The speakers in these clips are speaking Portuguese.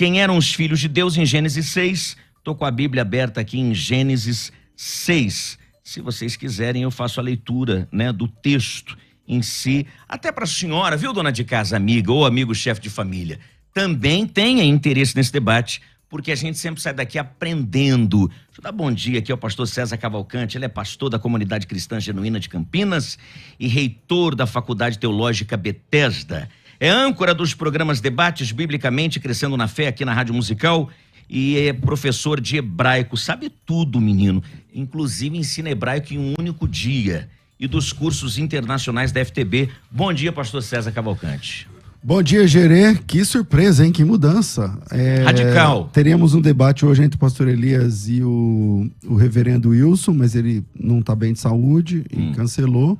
Quem eram os filhos de Deus em Gênesis 6? Estou com a Bíblia aberta aqui em Gênesis 6. Se vocês quiserem, eu faço a leitura, né, do texto em si, até para a senhora, viu, dona de casa amiga ou amigo chefe de família, também tenha interesse nesse debate, porque a gente sempre sai daqui aprendendo. Deixa eu dar bom dia aqui ao pastor César Cavalcante. Ele é pastor da Comunidade Cristã Genuína de Campinas e reitor da Faculdade Teológica Bethesda. É âncora dos programas Debates Biblicamente Crescendo na Fé aqui na Rádio Musical e é professor de hebraico. Sabe tudo, menino. Inclusive ensina hebraico em um único dia. E dos cursos internacionais da FTB. Bom dia, pastor César Cavalcante. Bom dia, Gerê. Que surpresa, hein? Que mudança. Radical. Teríamos um debate hoje entre o pastor Elias e o reverendo Wilson, mas ele não está bem de saúde e cancelou.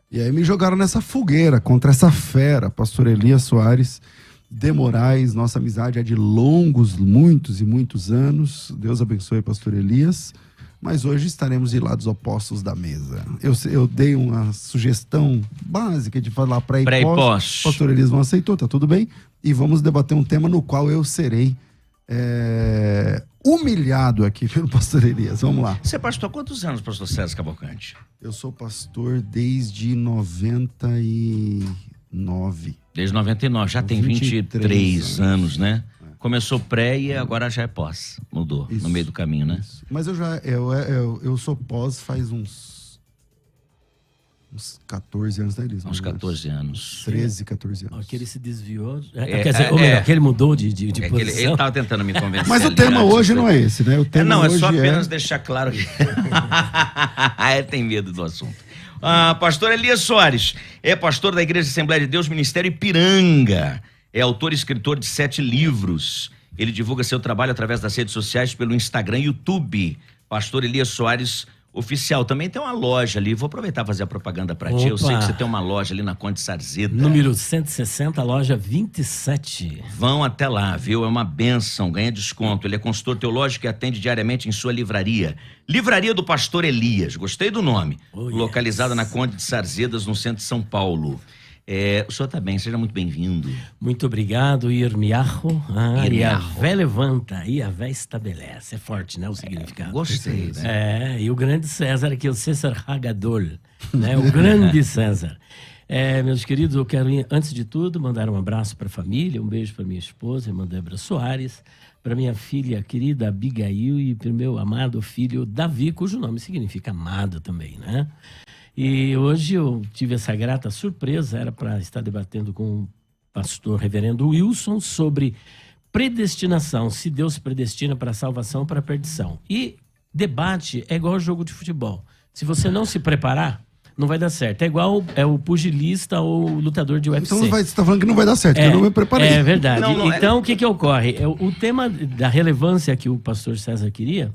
E aí me jogaram nessa fogueira contra essa fera, pastor Elias Soares de Moraes. Nossa amizade é de longos, muitos e muitos anos. Deus abençoe, pastor Elias. Mas hoje estaremos de lados opostos da mesa. Eu dei uma sugestão básica de falar pré e pós. O pastor Elias não aceitou, tá tudo bem. E vamos debater um tema no qual eu serei humilhado aqui pelo pastor Elias. Vamos lá. Você é pastor há quantos anos, pastor César Cavalcante? Eu sou pastor desde 99. Desde 99, já tem 23 anos, né? Começou pré e agora já é pós. Mudou isso, no meio do caminho, né? Isso. Mas eu sou pós faz uns 14 anos, né, Elias? Uns 14 anos. 13, 14 anos. Que ele se desviou. Quer dizer, que ele mudou de posição. Ele estava tentando me convencer. Mas o tema hoje não é esse, né? O tema não, é hoje só apenas deixar claro que... Ele tem medo do assunto. Pastor Elias Soares é pastor da Igreja Assembleia de Deus, Ministério Ipiranga. É autor e escritor de 7 livros. Ele divulga seu trabalho através das redes sociais pelo Instagram e YouTube. Pastor Elias Soares Oficial. Também tem uma loja ali. Vou aproveitar e fazer a propaganda para ti. Eu sei que você tem uma loja ali na Conde Sarzeda. Número 160, loja 27. Vão até lá, viu? É uma bênção, ganha desconto. Ele é consultor teológico e atende diariamente em sua livraria. Livraria do Pastor Elias. Gostei do nome. Localizada na Conde de Sarzedas, no centro de São Paulo. O senhor está bem, seja muito bem-vindo. Muito obrigado, Irmiarro. Iavé levanta, Iavé estabelece. É forte, né, o significado. Gostei, né? E o grande César aqui, o César Hagadol, né? O grande César. Meus queridos, eu quero, antes de tudo, mandar um abraço para a família, um beijo para minha esposa, irmã Débora Soares, para minha filha querida Abigail e para o meu amado filho Davi, cujo nome significa amado também, né? E hoje eu tive essa grata surpresa, era para estar debatendo com o pastor reverendo Wilson sobre predestinação, se Deus predestina para a salvação ou para a perdição. E debate é igual jogo de futebol. Se você não se preparar, não vai dar certo. É igual o pugilista ou o lutador de UFC. Então você está falando que não vai dar certo, que eu não me preparei. É verdade. Então, o que ocorre? O tema da relevância que o pastor César queria,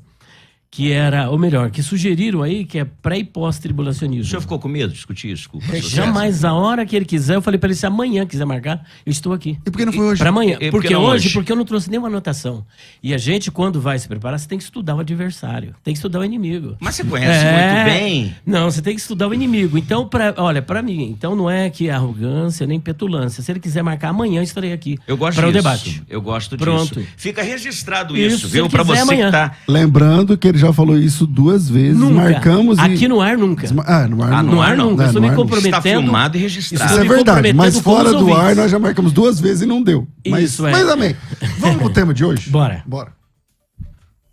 que era, ou melhor, que sugeriram aí, que é pré e pós-tribulacionismo. O senhor ficou com medo de discutir isso com o pastor Jamais, César? a hora que ele quiser, eu falei para ele, se amanhã quiser marcar, eu estou aqui. E por que não foi hoje? Para amanhã. Porque hoje, hoje? Porque eu não trouxe nenhuma anotação. E a gente, quando vai se preparar, você tem que estudar o adversário, tem que estudar o inimigo. Mas você conhece muito bem. Não, você tem que estudar o inimigo. Então, para mim, então não é que arrogância nem petulância. Se ele quiser marcar amanhã, eu estarei aqui. Eu gosto para disso. O debate. Eu gosto Pronto. disso. Fica registrado isso, viu? Se Para você amanhã. que tá... Lembrando que ele já falou isso 2 vezes, nunca. Marcamos e... Aqui no ar nunca. No ar nunca. No ar nunca. Estou me comprometendo. Está filmado e registrado. Isso é verdade, mas fora do ar nós já marcamos 2 vezes e não deu. Mas amém. Vamos pro tema de hoje? Bora.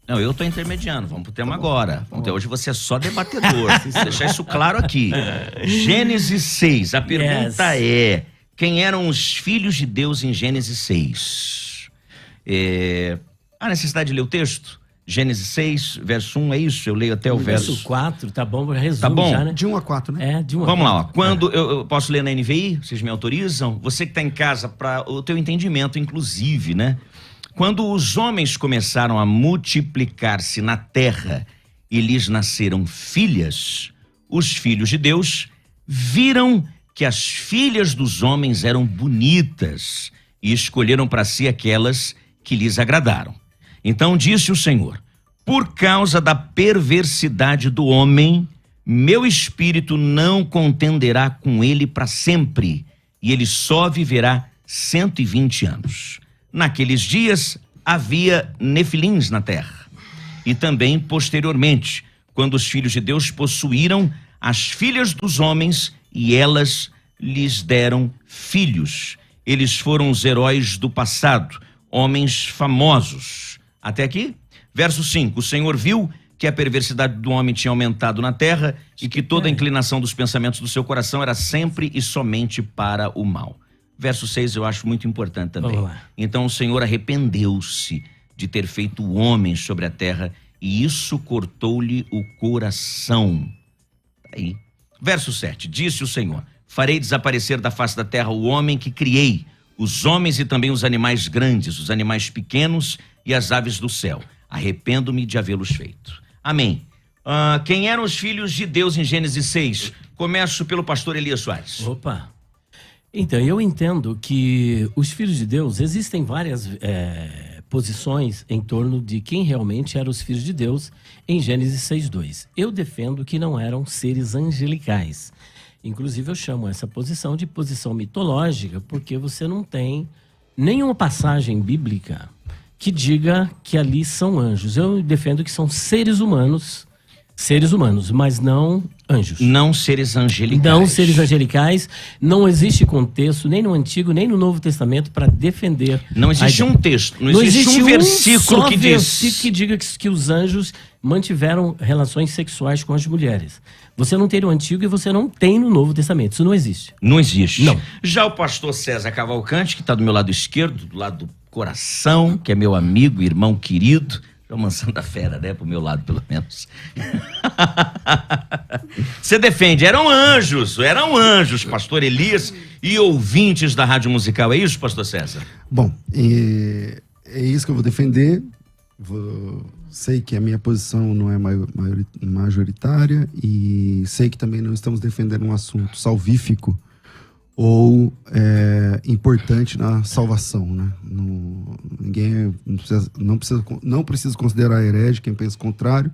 Não, eu tô intermediando, vamos pro tema agora. Hoje você é só debatedor, deixar isso claro aqui. Gênesis 6, a pergunta é, quem eram os filhos de Deus em Gênesis 6? Há necessidade de ler o texto? Gênesis 6, verso 1, é isso? Eu leio até o verso 4, tá bom, resumo tá bom? Já, né? De 1 a 4, né? De 1 a 4. Vamos lá, ó. Quando eu posso ler na NVI? Vocês me autorizam? Você que está em casa, para o teu entendimento, inclusive, né? Quando os homens começaram a multiplicar-se na terra e lhes nasceram filhas, os filhos de Deus viram que as filhas dos homens eram bonitas e escolheram para si aquelas que lhes agradaram. Então disse o Senhor, por causa da perversidade do homem, meu espírito não contenderá com ele para sempre, e ele só viverá 120 anos. Naqueles dias havia nefilins na terra. E também posteriormente, quando os filhos de Deus possuíram as filhas dos homens e elas lhes deram filhos. Eles foram os heróis do passado, homens famosos. Até aqui? Verso 5. O Senhor viu que a perversidade do homem tinha aumentado na terra e que toda a inclinação dos pensamentos do seu coração era sempre e somente para o mal. Verso 6 eu acho muito importante também. Então o Senhor arrependeu-se de ter feito o homem sobre a terra e isso cortou-lhe o coração. Aí. Verso 7. Disse o Senhor: farei desaparecer da face da terra o homem que criei, os homens e também os animais grandes, os animais pequenos e as aves do céu. Arrependo-me de havê-los feito. Amém. Quem eram os filhos de Deus em Gênesis 6? Começo pelo pastor Elias Soares. Opa! Então, eu entendo que os filhos de Deus, existem várias posições em torno de quem realmente eram os filhos de Deus em Gênesis 6:2. Eu defendo que não eram seres angelicais. Inclusive, eu chamo essa posição de posição mitológica, porque você não tem nenhuma passagem bíblica que diga que ali são anjos. Eu defendo que são seres humanos, mas não anjos. Não seres angelicais. Não seres angelicais. Não existe contexto, nem no Antigo, nem no Novo Testamento, para defender. Não existe um texto, não existe um versículo que diz que diga que os anjos mantiveram relações sexuais com as mulheres. Você não tem no Antigo e você não tem no Novo Testamento. Isso não existe. Não existe. Não. Já o pastor César Cavalcante, que está do meu lado esquerdo, do lado do coração, que é meu amigo, irmão querido, é uma mansão da fera, né? Pro meu lado, pelo menos. Você defende, eram anjos, pastor Elias e ouvintes da Rádio Musical. É isso, pastor César? Bom, é isso que eu vou defender. Sei que a minha posição não é majoritária e sei que também não estamos defendendo um assunto salvífico ou importante na salvação, né? Ninguém não precisa considerar herege quem pensa o contrário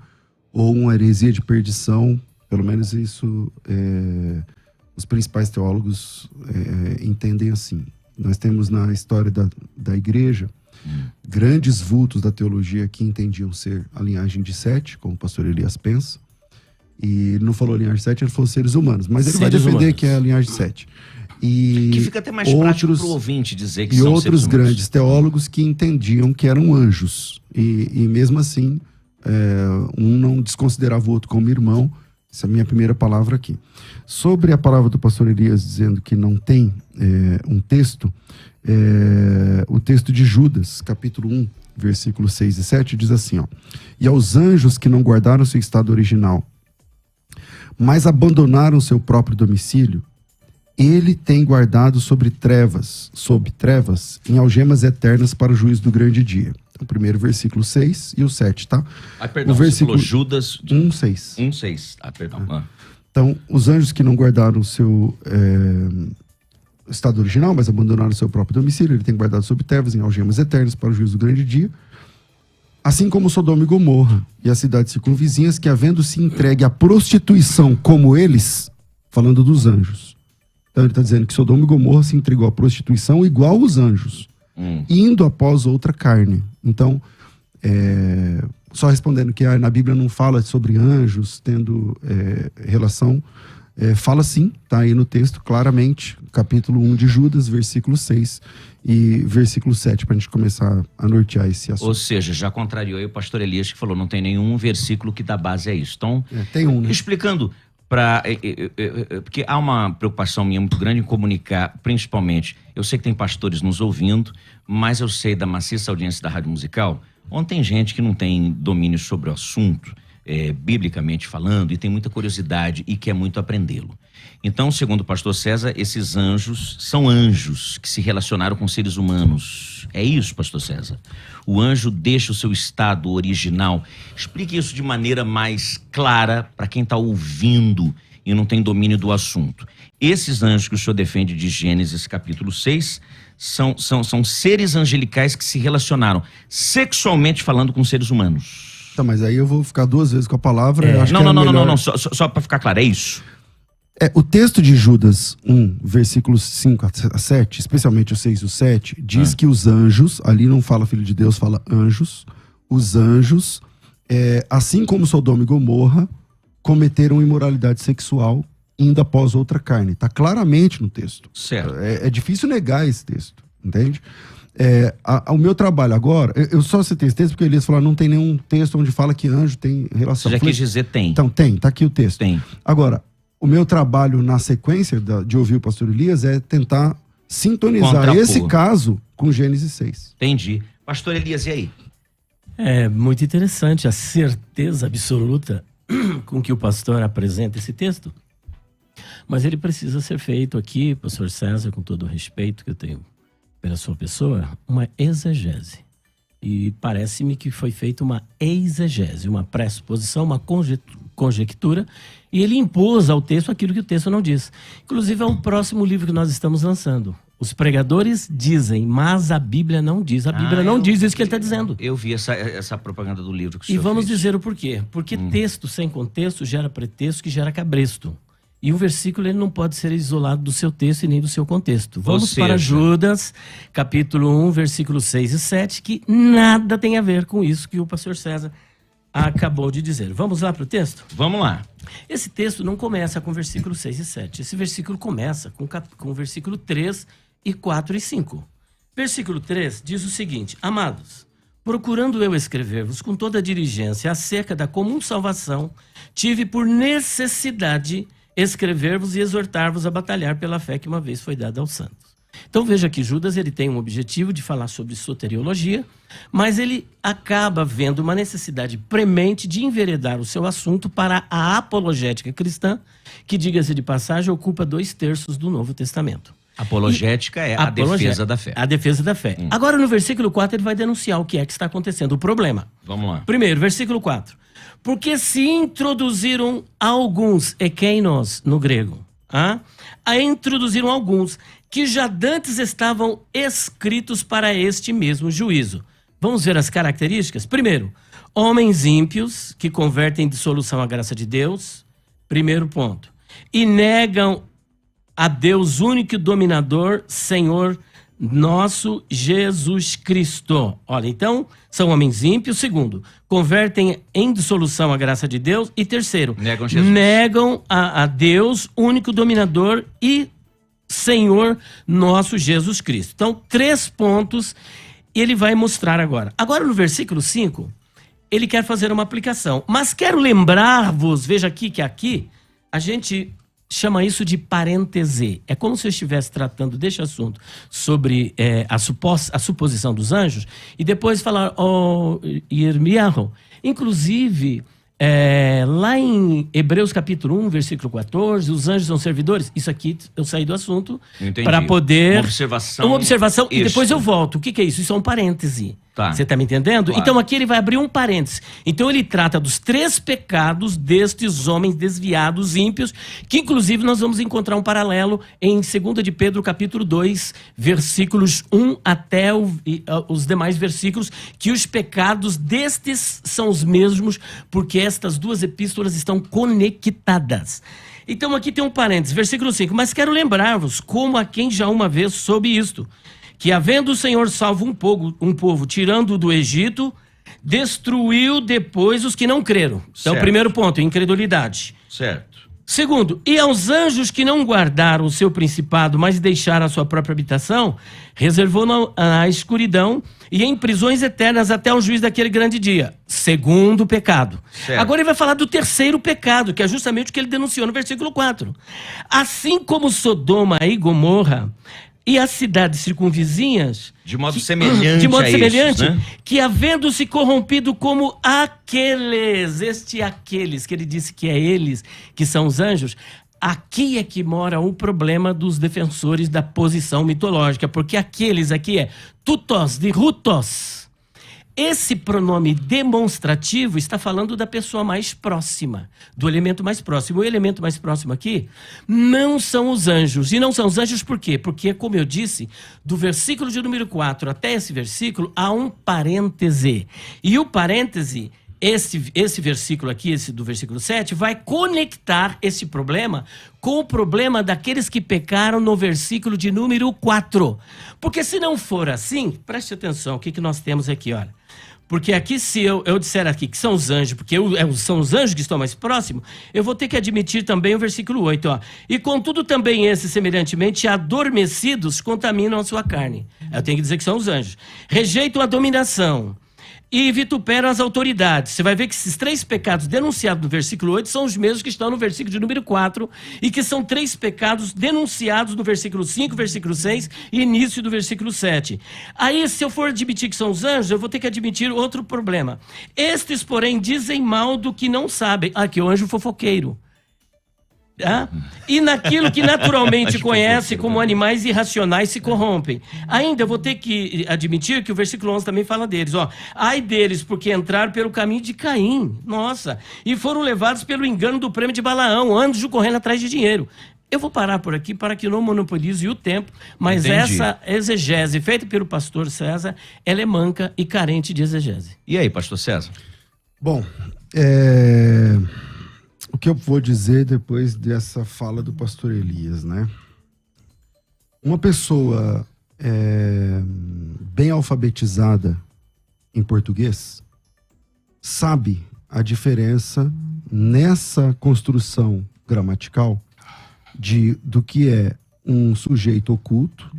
ou uma heresia de perdição. Pelo menos isso os principais teólogos entendem assim. Nós temos na história da igreja grandes vultos da teologia que entendiam ser a linhagem de Sete, como o pastor Elias pensa. E ele não falou linhagem de Sete, ele falou seres humanos. Mas ele vai defender que é a linhagem de Sete. E que fica até mais prático para o ouvinte dizer que são seres humanos. E outros grandes teólogos que entendiam que eram anjos. E mesmo assim, um não desconsiderava o outro como irmão. Essa é a minha primeira palavra aqui. Sobre a palavra do pastor Elias dizendo que não tem um texto, o texto de Judas, capítulo 1, versículos 6 e 7, diz assim, ó: e aos anjos que não guardaram seu estado original, mas abandonaram seu próprio domicílio, ele tem guardado sob trevas, em algemas eternas para o juízo do grande dia. O primeiro versículo 6 e o 7, tá? Perdão, o versículo Judas 1:6. 1:6. Perdão. Então, os anjos que não guardaram o seu estado original, mas abandonaram o seu próprio domicílio, ele tem guardado sob trevas, em algemas eternas para o juízo do grande dia. Assim como Sodoma e Gomorra e as cidades circunvizinhas, que havendo se entregue à prostituição como eles, falando dos anjos. Então ele está dizendo que Sodoma e Gomorra se entregou à prostituição igual os anjos, indo após outra carne. Então, só respondendo que na Bíblia não fala sobre anjos tendo relação, fala sim, tá aí no texto claramente, capítulo 1 de Judas, versículo 6 e versículo 7, para a gente começar a nortear esse assunto. Ou seja, já contrariou aí o pastor Elias, que falou não tem nenhum versículo que dá base a isso. Então, tem um, né? Explicando, porque há uma preocupação minha muito grande em comunicar, principalmente, eu sei que tem pastores nos ouvindo, mas eu sei da maciça audiência da Rádio Musical, onde tem gente que não tem domínio sobre o assunto, biblicamente falando, e tem muita curiosidade e quer muito aprendê-lo. Então, segundo o pastor César, esses anjos são anjos que se relacionaram com seres humanos. É isso, pastor César? O anjo deixa o seu estado original. Explique isso de maneira mais clara para quem está ouvindo e não tem domínio do assunto. Esses anjos que o senhor defende de Gênesis capítulo 6 são seres angelicais que se relacionaram sexualmente falando com seres humanos. Tá, mas aí eu vou ficar duas vezes com a palavra. Não, só para ficar claro, é isso. O texto de Judas 1, versículos 5 a 7, especialmente o 6 e o 7, diz que os anjos, ali não fala filho de Deus, fala anjos, os anjos, assim como Sodoma e Gomorra, cometeram imoralidade sexual indo após outra carne. Está claramente no texto. Certo. É difícil negar esse texto, entende? O meu trabalho agora, eu só citei esse texto porque Elias falou, não tem nenhum texto onde fala que anjo tem relação. Você já quis dizer tem. Então tem, tá aqui o texto. Tem. Agora, o meu trabalho na sequência de ouvir o pastor Elias é tentar sintonizar Contrapor. esse caso com Gênesis 6. Entendi. Pastor Elias, e aí? É muito interessante a certeza absoluta com que o pastor apresenta esse texto. Mas ele precisa ser feito aqui, pastor César, com todo o respeito que eu tenho pela sua pessoa, uma exegese. E parece-me que foi feita uma exegese, uma pressuposição, uma conjectura, e ele impôs ao texto aquilo que o texto não diz. Inclusive é o próximo livro que nós estamos lançando. Os pregadores dizem, mas a Bíblia não diz. A Bíblia não diz isso que ele está dizendo. Eu vi essa propaganda do livro que o E senhor vamos fez. dizer o porquê. Porque texto sem contexto gera pretexto que gera cabresto. E o versículo ele não pode ser isolado do seu texto e nem do seu contexto. Vamos para Judas, capítulo 1, versículos 6 e 7, que nada tem a ver com isso que o pastor César acabou de dizer. Vamos lá para o texto? Vamos lá. Esse texto não começa com versículo 6 e 7. Esse versículo começa com o versículo 3 e 4 e 5. Versículo 3 diz o seguinte: Amados, procurando eu escrever-vos com toda a diligência acerca da comum salvação, tive por necessidade escrever-vos e exortar-vos a batalhar pela fé que uma vez foi dada aos santos. Então veja que Judas ele tem um objetivo de falar sobre soteriologia, mas ele acaba vendo uma necessidade premente de enveredar o seu assunto para a apologética cristã, que, diga-se de passagem, ocupa 2/3 do Novo Testamento. Apologética é a defesa da fé. A defesa da fé. Agora, no versículo 4, ele vai denunciar o que é que está acontecendo, o problema. Vamos lá. Primeiro, versículo 4. Porque se introduziram alguns, ekeinos no grego, introduziram alguns que já dantes estavam escritos para este mesmo juízo. Vamos ver as características? Primeiro, homens ímpios que convertem dissolução à graça de Deus. Primeiro ponto. E negam a Deus único e dominador, Senhor nosso Jesus Cristo. Olha, então, são homens ímpios. Segundo, convertem em dissolução a graça de Deus. E terceiro, negam Jesus. Negam a Deus único dominador e Senhor nosso Jesus Cristo. Então, 3 pontos ele vai mostrar agora. Agora, no versículo 5, ele quer fazer uma aplicação. Mas quero lembrar-vos, veja aqui que aqui a gente chama isso de parêntese. É como se eu estivesse tratando deste assunto sobre a suposição dos anjos e depois falar, Irmiarro, inclusive, lá em Hebreus capítulo 1, versículo 14, os anjos são servidores. Isso aqui, eu saí do assunto para poder... Uma observação e depois eu volto. O que é isso? Isso é um parêntese. Tá. Você está me entendendo? Claro. Então aqui ele vai abrir um parêntese. Então ele trata dos 3 pecados destes homens desviados, ímpios, que inclusive nós vamos encontrar um paralelo em 2 de Pedro capítulo 2, versículos 1 até os demais versículos, que os pecados destes são os mesmos, porque estas 2 epístolas estão conectadas. Então aqui tem um parêntese, versículo 5. Mas quero lembrar-vos, como a quem já uma vez soube isto, que havendo o Senhor salvo um povo tirando do Egito, destruiu depois os que não creram. Então, Certo. primeiro ponto, incredulidade. Certo. Segundo, e aos anjos que não guardaram o seu principado, mas deixaram a sua própria habitação, reservou na escuridão e em prisões eternas até o juízo daquele grande dia. Segundo pecado. Certo. Agora ele vai falar do terceiro pecado, que é justamente o que ele denunciou no versículo 4. Assim como Sodoma e Gomorra e as cidades circunvizinhas... De modo semelhante De modo a semelhante, esses, né? que havendo se corrompido como aqueles que ele disse que é eles, que são os anjos, aqui é que mora o problema dos defensores da posição mitológica, porque aqueles aqui é tutos de rutos. Esse pronome demonstrativo está falando da pessoa mais próxima, do elemento mais próximo. O elemento mais próximo aqui não são os anjos. E não são os anjos por quê? Porque, como eu disse, do versículo de número 4 até esse versículo, há um parêntese. E o parêntese esse versículo aqui, esse do versículo 7, vai conectar esse problema com o problema daqueles que pecaram no versículo de número 4. Porque se não for assim, preste atenção, o que nós temos aqui, olha. Porque aqui, se eu disser aqui que são os anjos, porque são os anjos que estão mais próximos, eu vou ter que admitir também o versículo 8, ó. E contudo também esses, semelhantemente, adormecidos, contaminam a sua carne. Eu tenho que dizer que são os anjos. Rejeitam a dominação e vituperam as autoridades. Você vai ver que esses 3 pecados denunciados no versículo 8 são os mesmos que estão no versículo de número 4 e que são 3 pecados denunciados no versículo 5, versículo 6 e início do versículo 7. Aí, se eu for admitir que são os anjos, eu vou ter que admitir outro problema. Estes, porém, dizem mal do que não sabem. Aqui, o anjo fofoqueiro. E naquilo que naturalmente conhece como animais irracionais se corrompem. Ainda eu vou ter que admitir que o versículo 11 também fala deles, ó. Ai deles, porque entraram pelo caminho de Caim, nossa, e foram levados pelo engano do prêmio de Balaão, anjo correndo atrás de dinheiro. Eu vou parar por aqui para que não monopolize o tempo, mas Entendi. essa exegese feita pelo pastor César, ela é manca e carente de exegese. E aí, pastor César? Bom, o que eu vou dizer depois dessa fala do pastor Elias, né? Uma pessoa bem alfabetizada em português sabe a diferença nessa construção gramatical do que é um sujeito oculto,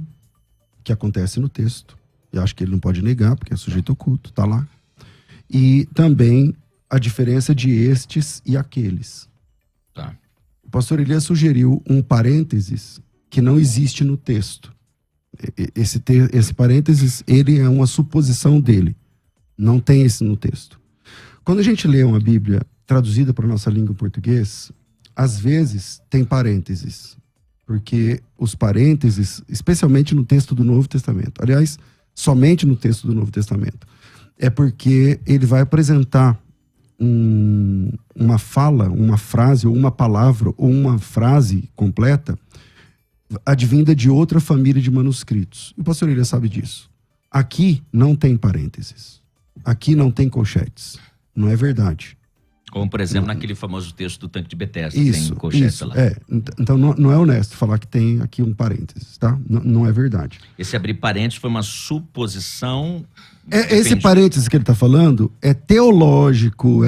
que acontece no texto. Eu acho que ele não pode negar, porque é sujeito oculto, tá lá. E também a diferença de estes e aqueles. Tá. O pastor Elias sugeriu um parênteses que não existe no texto. Esse parênteses, ele é uma suposição dele. Não tem esse no texto. Quando a gente lê uma Bíblia traduzida para a nossa língua em português, às vezes tem parênteses. Porque os parênteses, especialmente no texto do Novo Testamento, aliás, somente no texto do Novo Testamento, é porque ele vai apresentar uma fala, uma frase, ou uma palavra, ou uma frase completa advinda de outra família de manuscritos. E o pastor Elias sabe disso. Aqui não tem parênteses. Aqui não tem colchetes. Não é verdade. Como, por exemplo, naquele famoso texto do tanque de Betesda, Isso, tem colchete isso, lá. Então não é honesto falar que tem aqui um parênteses, tá? Não é verdade. Esse abrir parênteses foi uma suposição... Esse parênteses que ele está falando é teológico,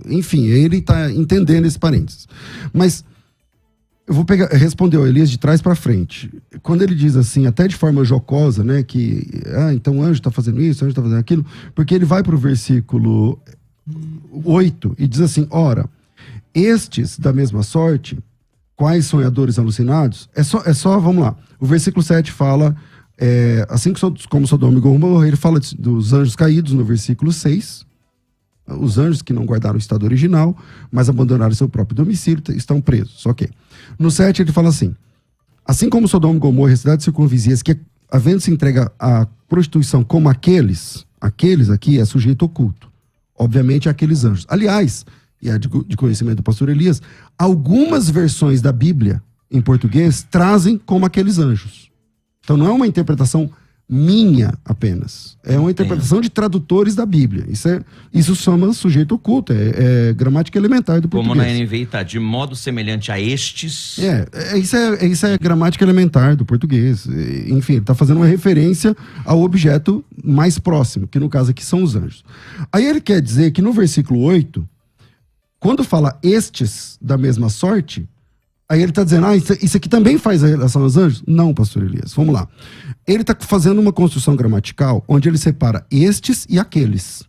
enfim, ele está entendendo esse parênteses. Mas eu vou responder ao Elias de trás para frente. Quando ele diz assim, até de forma jocosa, né, que então o anjo está fazendo isso, o anjo está fazendo aquilo, porque ele vai para o versículo 8 e diz assim, ora, estes da mesma sorte, quais sonhadores alucinados? É só, vamos lá, o versículo 7 fala... assim como Sodoma e Gomorra, ele fala dos anjos caídos no versículo 6. Os anjos que não guardaram o estado original, mas abandonaram seu próprio domicílio, estão presos. Ok. No 7 ele fala assim como Sodoma e Gomorra, cidades circunvizinhas, que havendo se entrega à prostituição como aqueles aqui é sujeito oculto. Obviamente aqueles anjos. Aliás, e é de conhecimento do pastor Elias, algumas versões da Bíblia em português trazem como aqueles anjos. Então não é uma interpretação minha apenas. É uma interpretação de tradutores da Bíblia. Isso chama sujeito oculto. É gramática elementar do português. Como na NVI está, de modo semelhante a estes... Isso é gramática elementar do português. Enfim, ele está fazendo uma referência ao objeto mais próximo, que no caso aqui são os anjos. Aí ele quer dizer que no versículo 8, quando fala estes da mesma sorte... Aí ele está dizendo, isso aqui também faz relação aos anjos? Não, pastor Elias, vamos lá. Ele está fazendo uma construção gramatical onde ele separa estes e aqueles.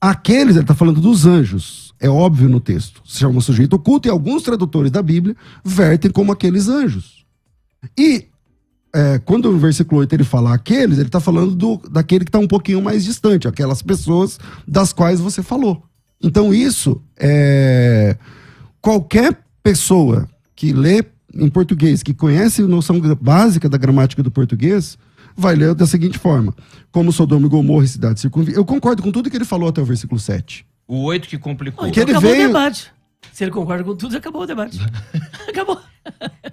Aqueles, ele está falando dos anjos. É óbvio no texto. Se chama sujeito oculto e alguns tradutores da Bíblia vertem como aqueles anjos. E quando no versículo 8 ele fala aqueles, ele está falando daquele que está um pouquinho mais distante, aquelas pessoas das quais você falou. Então isso qualquer pessoa que lê em português, que conhece a noção básica da gramática do português, vai ler da seguinte forma, como Sodoma e Gomorra e cidades circunvizinhas. Eu concordo com tudo que ele falou até o versículo 7. O 8 que complicou. Então acabou o debate. Se ele concorda com tudo, acabou o debate. Acabou.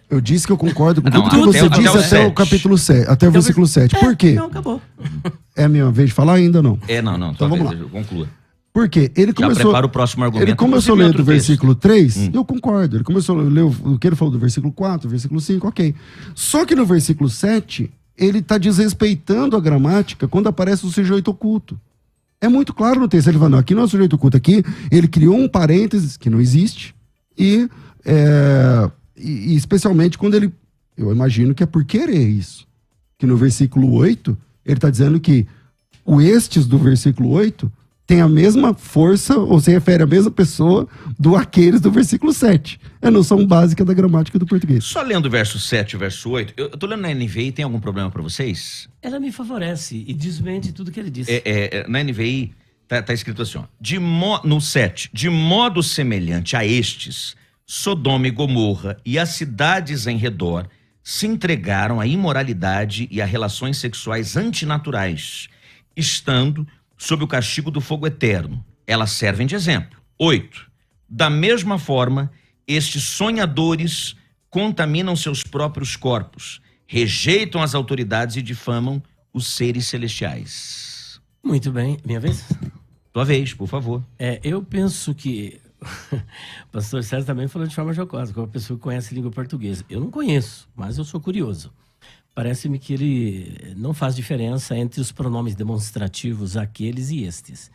Eu disse que eu concordo com Não, tudo que você até o disse até o 7. capítulo 7, até o versículo 7. Por quê? Não, acabou. É a minha vez de falar ainda ou não? Não. Então vamos lá. Conclua. Por quê? Ele Já começou, prepara o próximo argumento. ele começou a inclusive, ler outro do texto. versículo 3, eu concordo. Ele começou a ler o que ele falou do versículo 4, versículo 5, ok. Só que no versículo 7, ele está desrespeitando a gramática quando aparece o sujeito oculto. É muito claro no texto. Ele fala, não, aqui não é o sujeito oculto, aqui ele criou um parênteses que não existe e especialmente quando ele, eu imagino que é por querer isso. Que no versículo 8, ele está dizendo que o estes do versículo 8 tem a mesma força, ou se refere à mesma pessoa do aqueles do versículo 7. É a noção básica da gramática do português. Só lendo o verso 7 e o verso 8, eu tô lendo na NVI, tem algum problema para vocês? Ela me favorece e desmente tudo que ele disse. Na NVI tá escrito assim, ó, no 7, de modo semelhante a estes, Sodoma e Gomorra e as cidades em redor se entregaram à imoralidade e a relações sexuais antinaturais, estando sob o castigo do fogo eterno. Elas servem de exemplo. 8. Da mesma forma, estes sonhadores contaminam seus próprios corpos, rejeitam as autoridades e difamam os seres celestiais. Muito bem. Minha vez? Tua vez, por favor. Eu penso que o pastor César também falou de forma jocosa, como uma pessoa que conhece língua portuguesa. Eu não conheço, mas eu sou curioso. Parece-me que ele não faz diferença entre os pronomes demonstrativos aqueles e estes.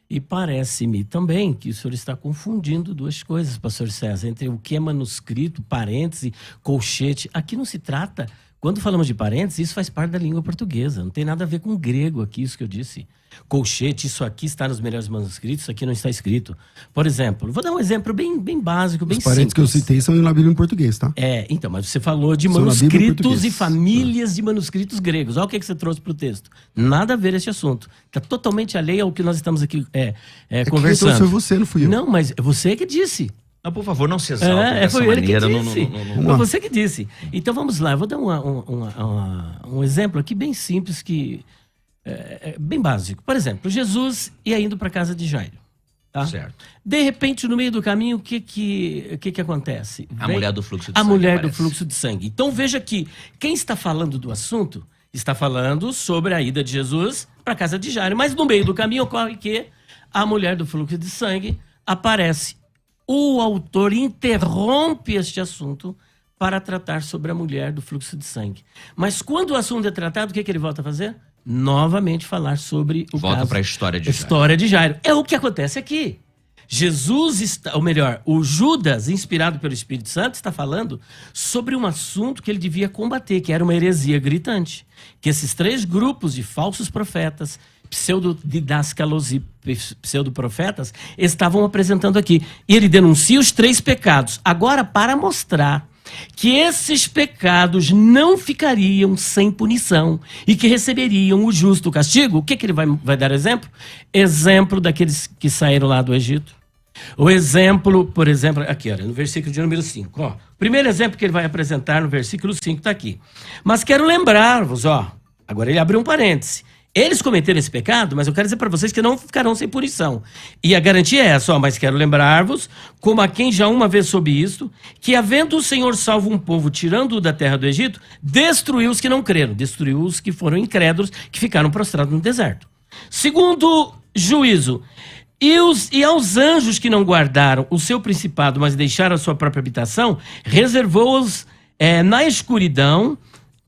E parece-me também que o senhor está confundindo duas coisas, pastor César, entre o que é manuscrito, parêntese, colchete. Aqui não se trata, quando falamos de parêntese, isso faz parte da língua portuguesa, não tem nada a ver com grego aqui, isso que eu disse. Colchete, isso aqui está nos melhores manuscritos, isso aqui não está escrito. Por exemplo, vou dar um exemplo bem básico, bem simples. Os parênteses que eu citei são na Bíblia em português, tá? Então, mas você falou de São manuscritos e famílias de manuscritos gregos. Olha o que você trouxe para o texto. Nada a ver esse assunto. Está totalmente alheio ao que nós estamos aqui conversando. Quem trouxe foi você, não fui eu. Não, mas é você que disse. Não, por favor, não se exalte dessa foi ele maneira. que disse. Não. Foi você que disse. Então vamos lá, eu vou dar um exemplo aqui bem simples, bem básico. Por exemplo, Jesus ia indo para a casa de Jairo. Tá? Certo. De repente, no meio do caminho, o que acontece? A mulher do fluxo de sangue. A mulher aparece. do fluxo de sangue. Então veja que quem está falando do assunto está falando sobre a ida de Jesus para a casa de Jairo. Mas no meio do caminho ocorre que a mulher do fluxo de sangue aparece. O autor interrompe este assunto para tratar sobre a mulher do fluxo de sangue. Mas quando o assunto é tratado, o que ele volta a fazer? Novamente falar sobre o Volta caso. para a história de Jairo. História de Jairo. É o que acontece aqui. Jesus está, ou melhor, o Judas, inspirado pelo Espírito Santo, está falando sobre um assunto que ele devia combater, que era uma heresia gritante. Que esses três grupos de falsos profetas, pseudodidáscalos e pseudoprofetas, estavam apresentando aqui. E ele denuncia os três pecados. Agora, para mostrar que esses pecados não ficariam sem punição e que receberiam o justo castigo, o que ele vai dar exemplo? Exemplo daqueles que saíram lá do Egito. O exemplo, por exemplo, aqui, olha, no versículo de número 5. Ó, o primeiro exemplo que ele vai apresentar no versículo 5 está aqui. Mas quero lembrar-vos, agora ele abriu um parêntese. Eles cometeram esse pecado, mas eu quero dizer para vocês que não ficarão sem punição. E a garantia é essa, mas quero lembrar-vos, como a quem já uma vez soube isto, que havendo o Senhor salvo um povo, tirando-o da terra do Egito, destruiu os que não creram, destruiu os que foram incrédulos, que ficaram prostrados no deserto. Segundo juízo, e aos anjos que não guardaram o seu principado, mas deixaram a sua própria habitação, reservou-os na escuridão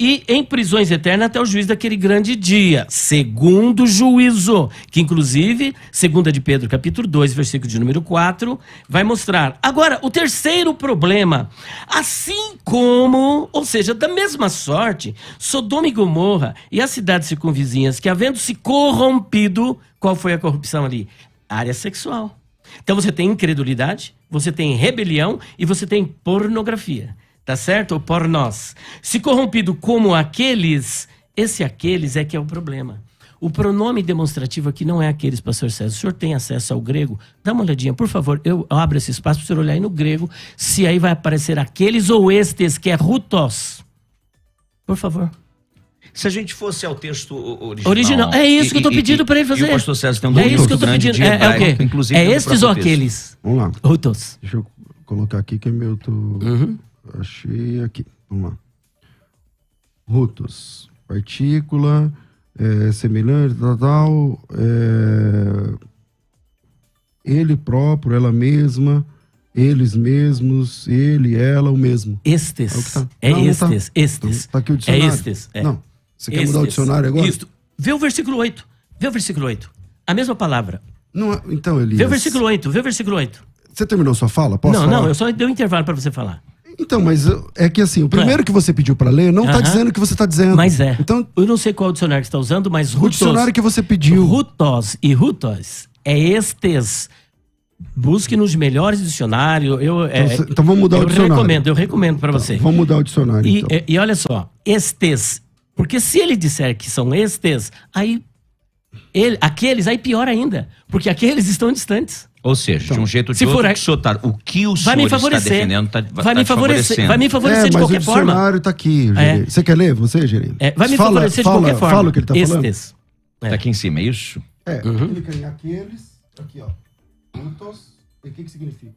e em prisões eternas até o juízo daquele grande dia. Segundo juízo, que inclusive, 2 de Pedro, capítulo 2, versículo de número 4, vai mostrar. Agora, o terceiro problema, assim como, ou seja, da mesma sorte, Sodoma e Gomorra e as cidades circunvizinhas, que havendo se corrompido, qual foi a corrupção ali? Área sexual. Então você tem incredulidade, você tem rebelião e você tem pornografia. Tá certo? Ou pornós. Se corrompido como aqueles, esse aqueles é que é o problema. O pronome demonstrativo aqui não é aqueles, pastor César. O senhor tem acesso ao grego? Dá uma olhadinha, por favor. Eu abro esse espaço para o senhor olhar aí no grego, se aí vai aparecer aqueles ou estes, que é rutos. Por favor. Se a gente fosse ao texto original... Original. É isso que eu tô pedindo para ele fazer. E o pastor César tem um É isso que eu tô grande pedindo. de É o hebraico, quê? inclusive É no estes próprio ou texto. aqueles? Vamos lá. Hutos. Deixa eu colocar aqui que eu tô... Uhum. Achei aqui. Vamos lá. Hutos. Partícula, semelhante, tal. Ele próprio, ela mesma, eles mesmos, ele, ela, o mesmo. Estes. É o que tá. É Não, não tá. estes. Estes. Tá aqui o É dicionário. estes. É. Não. Você quer mudar o Estes. dicionário agora? Isso. Vê o versículo 8. Vê o versículo 8. A mesma palavra. Não, então, Elias. Vê o versículo 8. Vê o versículo 8. Você terminou sua fala? Posso Não, falar? não, eu só dei um intervalo para você falar. Então, mas é que assim, o primeiro que você pediu pra ler não tá Aham. dizendo o que você tá dizendo. Mas é. Então, Eu não sei qual o dicionário que você está usando, mas o dicionário que você pediu. Hutos e Hutos é estes. Busque nos melhores dicionários. Então vamos mudar o dicionário. Eu recomendo para você. Vamos mudar o dicionário, E, então. e olha só, estes. Porque se ele disser que são estes, aí aqueles, aí pior ainda. Porque aqueles estão distantes. Ou seja, de um jeito ou de se outro, for o que o senhor, o que o Vai senhor me está favorecer. defendendo Vai me favorecer. Vai me favorecer de mas qualquer o forma. dicionário tá aqui, Gerê. É. Você quer ler? Você, Gerê? Vai me favorecer de qualquer forma. Fala o que ele tá falando. Estes. Está aqui em cima, é isso? Clica em aqueles, aqui ó. Hutos, e o que significa?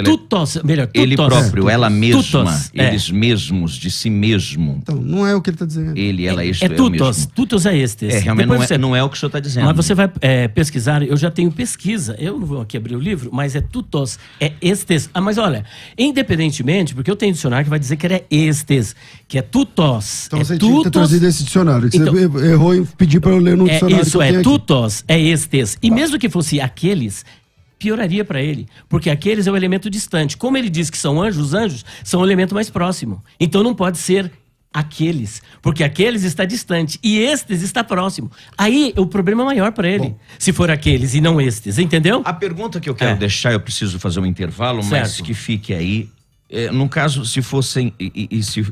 Tutos, melhor, tutos. Ele próprio, ela mesma, Tutos, eles mesmos, de si mesmo. Então, não é o que ele tá dizendo. Ele, ela, isto É é o tutos. mesmo. Tutos é estes. Realmente Depois não é o que o senhor está dizendo. Mas você vai pesquisar, eu já tenho pesquisa, eu não vou aqui abrir o livro, mas é tutos, é estes. Mas olha, independentemente, porque eu tenho dicionário que vai dizer que era estes, que é tutos. Então é você tinha que ter trazido esse dicionário. Você errou em pedir para eu ler no dicionário. Isso que eu tenho aqui. tutos, é estes. E mesmo que fosse aqueles, pioraria para ele, porque aqueles é o elemento distante. Como ele diz que são anjos, os anjos são o elemento mais próximo. Então não pode ser aqueles, porque aqueles está distante e estes está próximo. Aí o problema é maior para ele, se for aqueles e não estes, entendeu? A pergunta que eu quero deixar, eu preciso fazer um intervalo, mas Certo. que fique aí. No caso, se fossem se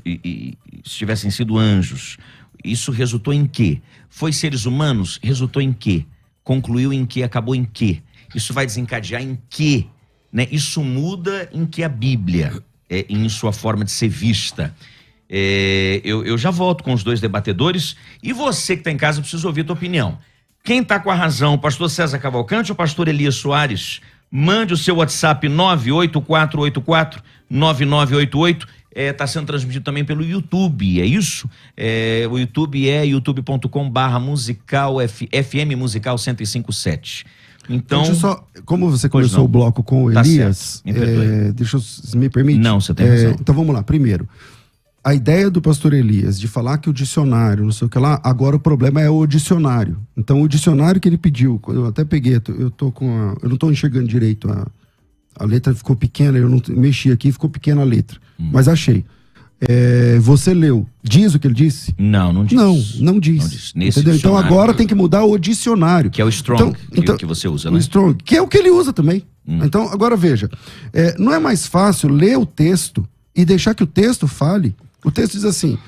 tivessem sido anjos, isso resultou em quê? Foi seres humanos? Resultou em quê? Concluiu em quê? Acabou em quê? Isso vai desencadear em quê? Né? Isso muda em que a Bíblia, em sua forma de ser vista. Eu já volto com os dois debatedores e você que está em casa precisa ouvir a tua opinião. Quem está com a razão, o pastor César Cavalcante ou o pastor Elias Soares? Mande o seu WhatsApp 984849988. Está sendo transmitido também pelo YouTube, é isso? O YouTube é youtube.com/musical FM Musical 1057. Então, Deixa eu só, como você começou o bloco com o Tá Elias, certo, me perdoe. deixa eu, se me permite? Não, você tem razão. Então vamos lá, primeiro, a ideia do pastor Elias de falar que o dicionário, não sei o que lá, agora o problema é o dicionário. Então o dicionário que ele pediu, eu até peguei, eu não tô enxergando direito, a letra ficou pequena, eu não mexi aqui, ficou pequena a letra, mas achei. Você leu, diz o que ele disse? Não diz. Não diz. Não diz. Nesse Entendeu? Então dicionário, agora tem que mudar o dicionário. que é o Strong, que você usa, né? O Strong, que é o que ele usa também. Então, agora veja, não é mais fácil ler o texto e deixar que o texto fale? O texto diz assim: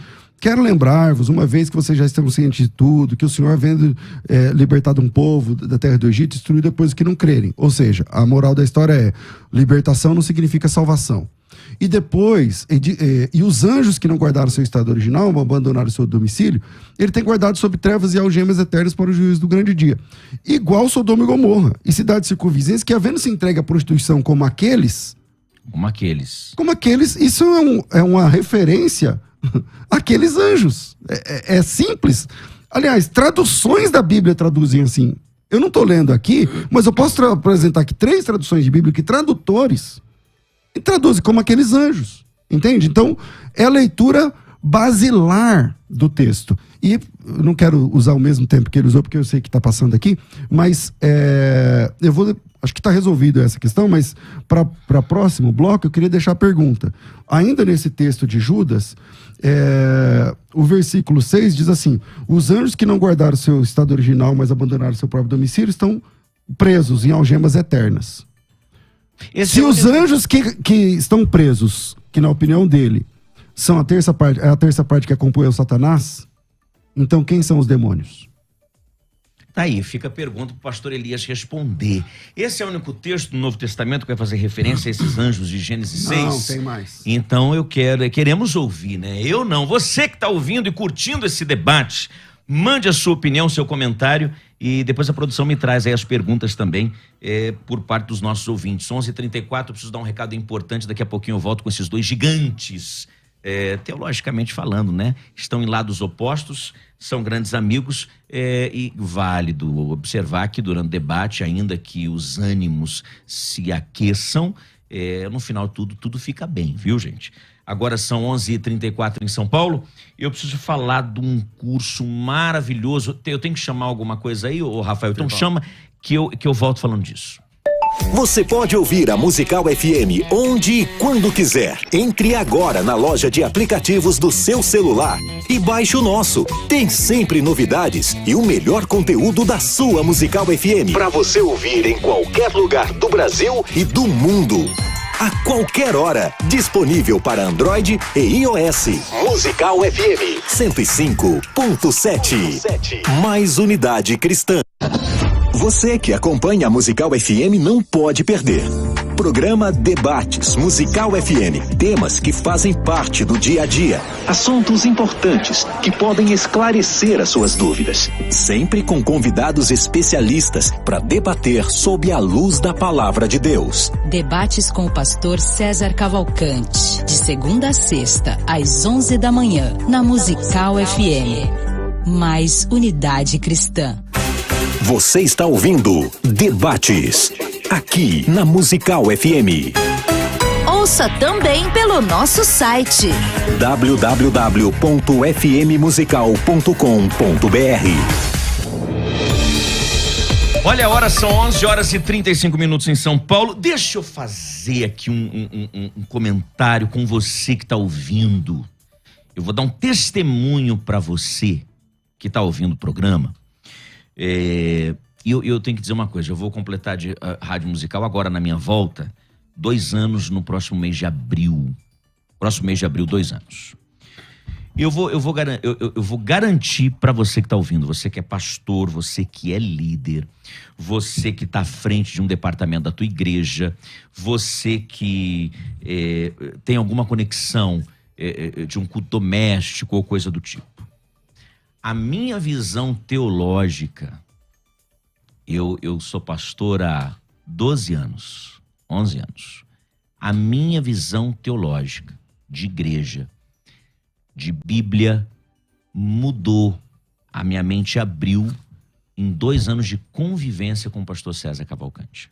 quero lembrar-vos, uma vez que vocês já estão cientes de tudo, que o Senhor, havendo libertado um povo da terra do Egito, destruiu depois os que não crerem. Ou seja, a moral da história é: libertação não significa salvação. E depois, e os anjos que não guardaram seu estado original, abandonaram seu domicílio, ele tem guardado sob trevas e algemas eternas para o juízo do grande dia. Igual Sodoma e Gomorra, e cidades circunvizinhas que, havendo se entregue à prostituição como aqueles, isso é uma referência àqueles anjos. É simples. Aliás, traduções da Bíblia traduzem assim. Eu não estou lendo aqui, mas eu posso apresentar aqui 3 traduções de Bíblia que tradutores e traduzem como aqueles anjos, entende? Então, é a leitura basilar do texto. E eu não quero usar o mesmo tempo que ele usou, porque eu sei que está passando aqui, mas acho que está resolvido essa questão, mas para próximo bloco eu queria deixar a pergunta. Ainda nesse texto de Judas, o versículo 6 diz assim: os anjos que não guardaram seu estado original, mas abandonaram seu próprio domicílio, estão presos em algemas eternas. Se os anjos que estão presos, que na opinião dele são a terça parte que acompanha o Satanás, então quem são os demônios? Tá aí, fica a pergunta para o pastor Elias responder. Esse é o único texto do Novo Testamento que vai fazer referência a esses anjos de Gênesis 6? Não, tem mais. Então queremos ouvir, né? Eu não. Você que está ouvindo e curtindo esse debate, mande a sua opinião, seu comentário, e depois a produção me traz aí as perguntas também por parte dos nossos ouvintes. 11h34, preciso dar um recado importante, daqui a pouquinho eu volto com esses dois gigantes, teologicamente falando, né? Estão em lados opostos, são grandes amigos, e válido observar que durante o debate, ainda que os ânimos se aqueçam, no final tudo fica bem, viu, gente? Agora são 11h34 em São Paulo, e eu preciso falar de um curso maravilhoso. Eu tenho que chamar alguma coisa aí, ô Rafael? Então chama que eu volto falando disso. Você pode ouvir a Musical FM onde e quando quiser. Entre agora na loja de aplicativos do seu celular e baixe o nosso. Tem sempre novidades e o melhor conteúdo da sua Musical FM para você ouvir em qualquer lugar do Brasil e do mundo. A qualquer hora, disponível para Android e iOS. Musical FM 105.7. Mais unidade cristã. Você que acompanha a Musical FM não pode perder. Programa Debates Musical FM. Temas que fazem parte do dia a dia. Assuntos importantes que podem esclarecer as suas dúvidas. Sempre com convidados especialistas para debater sob a luz da palavra de Deus. Debates com o pastor César Cavalcante. De segunda a sexta, às 11 da manhã, na Musical FM. Mais unidade cristã. Você está ouvindo Debates, aqui na Musical FM. Ouça também pelo nosso site www.fmmusical.com.br. Olha, a hora são 11h35 em São Paulo. Deixa eu fazer aqui um comentário com você que está ouvindo. Eu vou dar um testemunho para você que está ouvindo o programa. E eu tenho que dizer uma coisa, eu vou completar de rádio musical agora na minha volta 2 anos no próximo mês de abril. Próximo mês de abril, 2 anos. Eu vou garantir para você que está ouvindo, você que é pastor, você que é líder, você que está à frente de um departamento da tua igreja, você que tem alguma conexão de um culto doméstico ou coisa do tipo. A minha visão teológica, eu sou pastor há 12 anos, 11 anos. A minha visão teológica de igreja, de Bíblia, mudou. A minha mente abriu em 2 anos de convivência com o pastor César Cavalcante.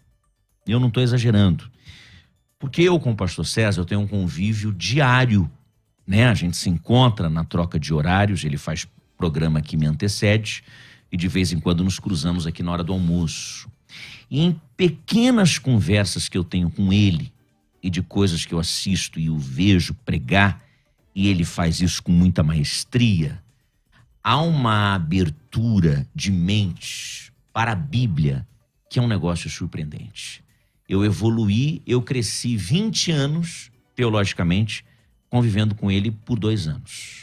Eu não estou exagerando. Porque eu com o pastor César, eu tenho um convívio diário, né? A gente se encontra na troca de horários, ele faz programa que me antecede e de vez em quando nos cruzamos aqui na hora do almoço. E em pequenas conversas que eu tenho com ele e de coisas que eu assisto e o vejo pregar, e ele faz isso com muita maestria, há uma abertura de mente para a Bíblia que é um negócio surpreendente. Eu evoluí, eu cresci 20 anos, teologicamente, convivendo com ele por 2 anos.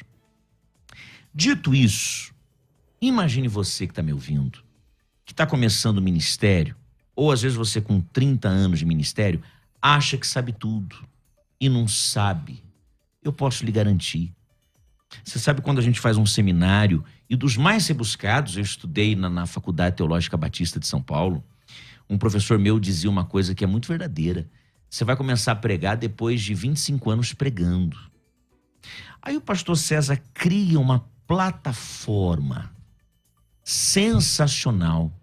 Dito isso, imagine você que está me ouvindo, que está começando o ministério, ou às vezes você com 30 anos de ministério, acha que sabe tudo e não sabe. Eu posso lhe garantir. Você sabe quando a gente faz um seminário, e dos mais rebuscados, eu estudei na Faculdade Teológica Batista de São Paulo, um professor meu dizia uma coisa que é muito verdadeira. Você vai começar a pregar depois de 25 anos pregando. Aí o pastor César cria uma plataforma sensacional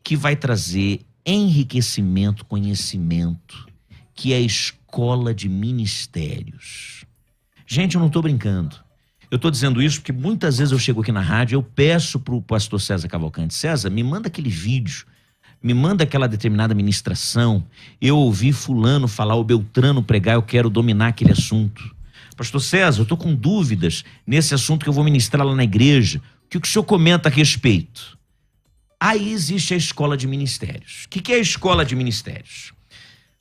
que vai trazer enriquecimento, conhecimento, que é a escola de ministérios. Gente, eu não estou brincando. Eu estou dizendo isso porque muitas vezes eu chego aqui na rádio, eu peço para o pastor César Cavalcante: César, me manda aquele vídeo, me manda aquela determinada ministração, eu ouvi fulano falar, o Beltrano pregar, eu quero dominar aquele assunto. Pastor César, eu estou com dúvidas nesse assunto que eu vou ministrar lá na igreja. O que o senhor comenta a respeito? Aí existe a escola de ministérios. O que é a escola de ministérios?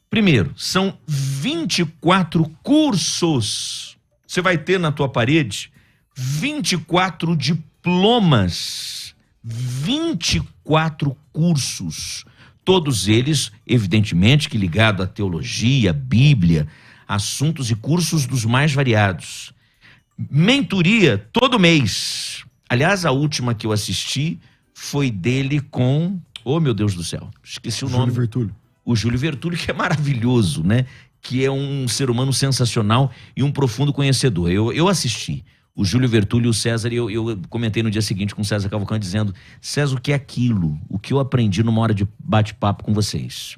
Primeiro, são 24 cursos. Você vai ter na tua parede 24 diplomas. 24 cursos, todos eles, evidentemente, que ligado à teologia, Bíblia, assuntos e cursos dos mais variados. Mentoria todo mês. Aliás, a última que eu assisti foi dele com... Oh, meu Deus do céu, esqueci o nome. Júlio Vertúlio. O Júlio Vertúlio, que é maravilhoso, né? Que é um ser humano sensacional e um profundo conhecedor. Eu assisti. O Júlio Vertúlio e o César, e eu comentei no dia seguinte com o César Cavalcante, dizendo: César, o que é aquilo? O que eu aprendi numa hora de bate-papo com vocês?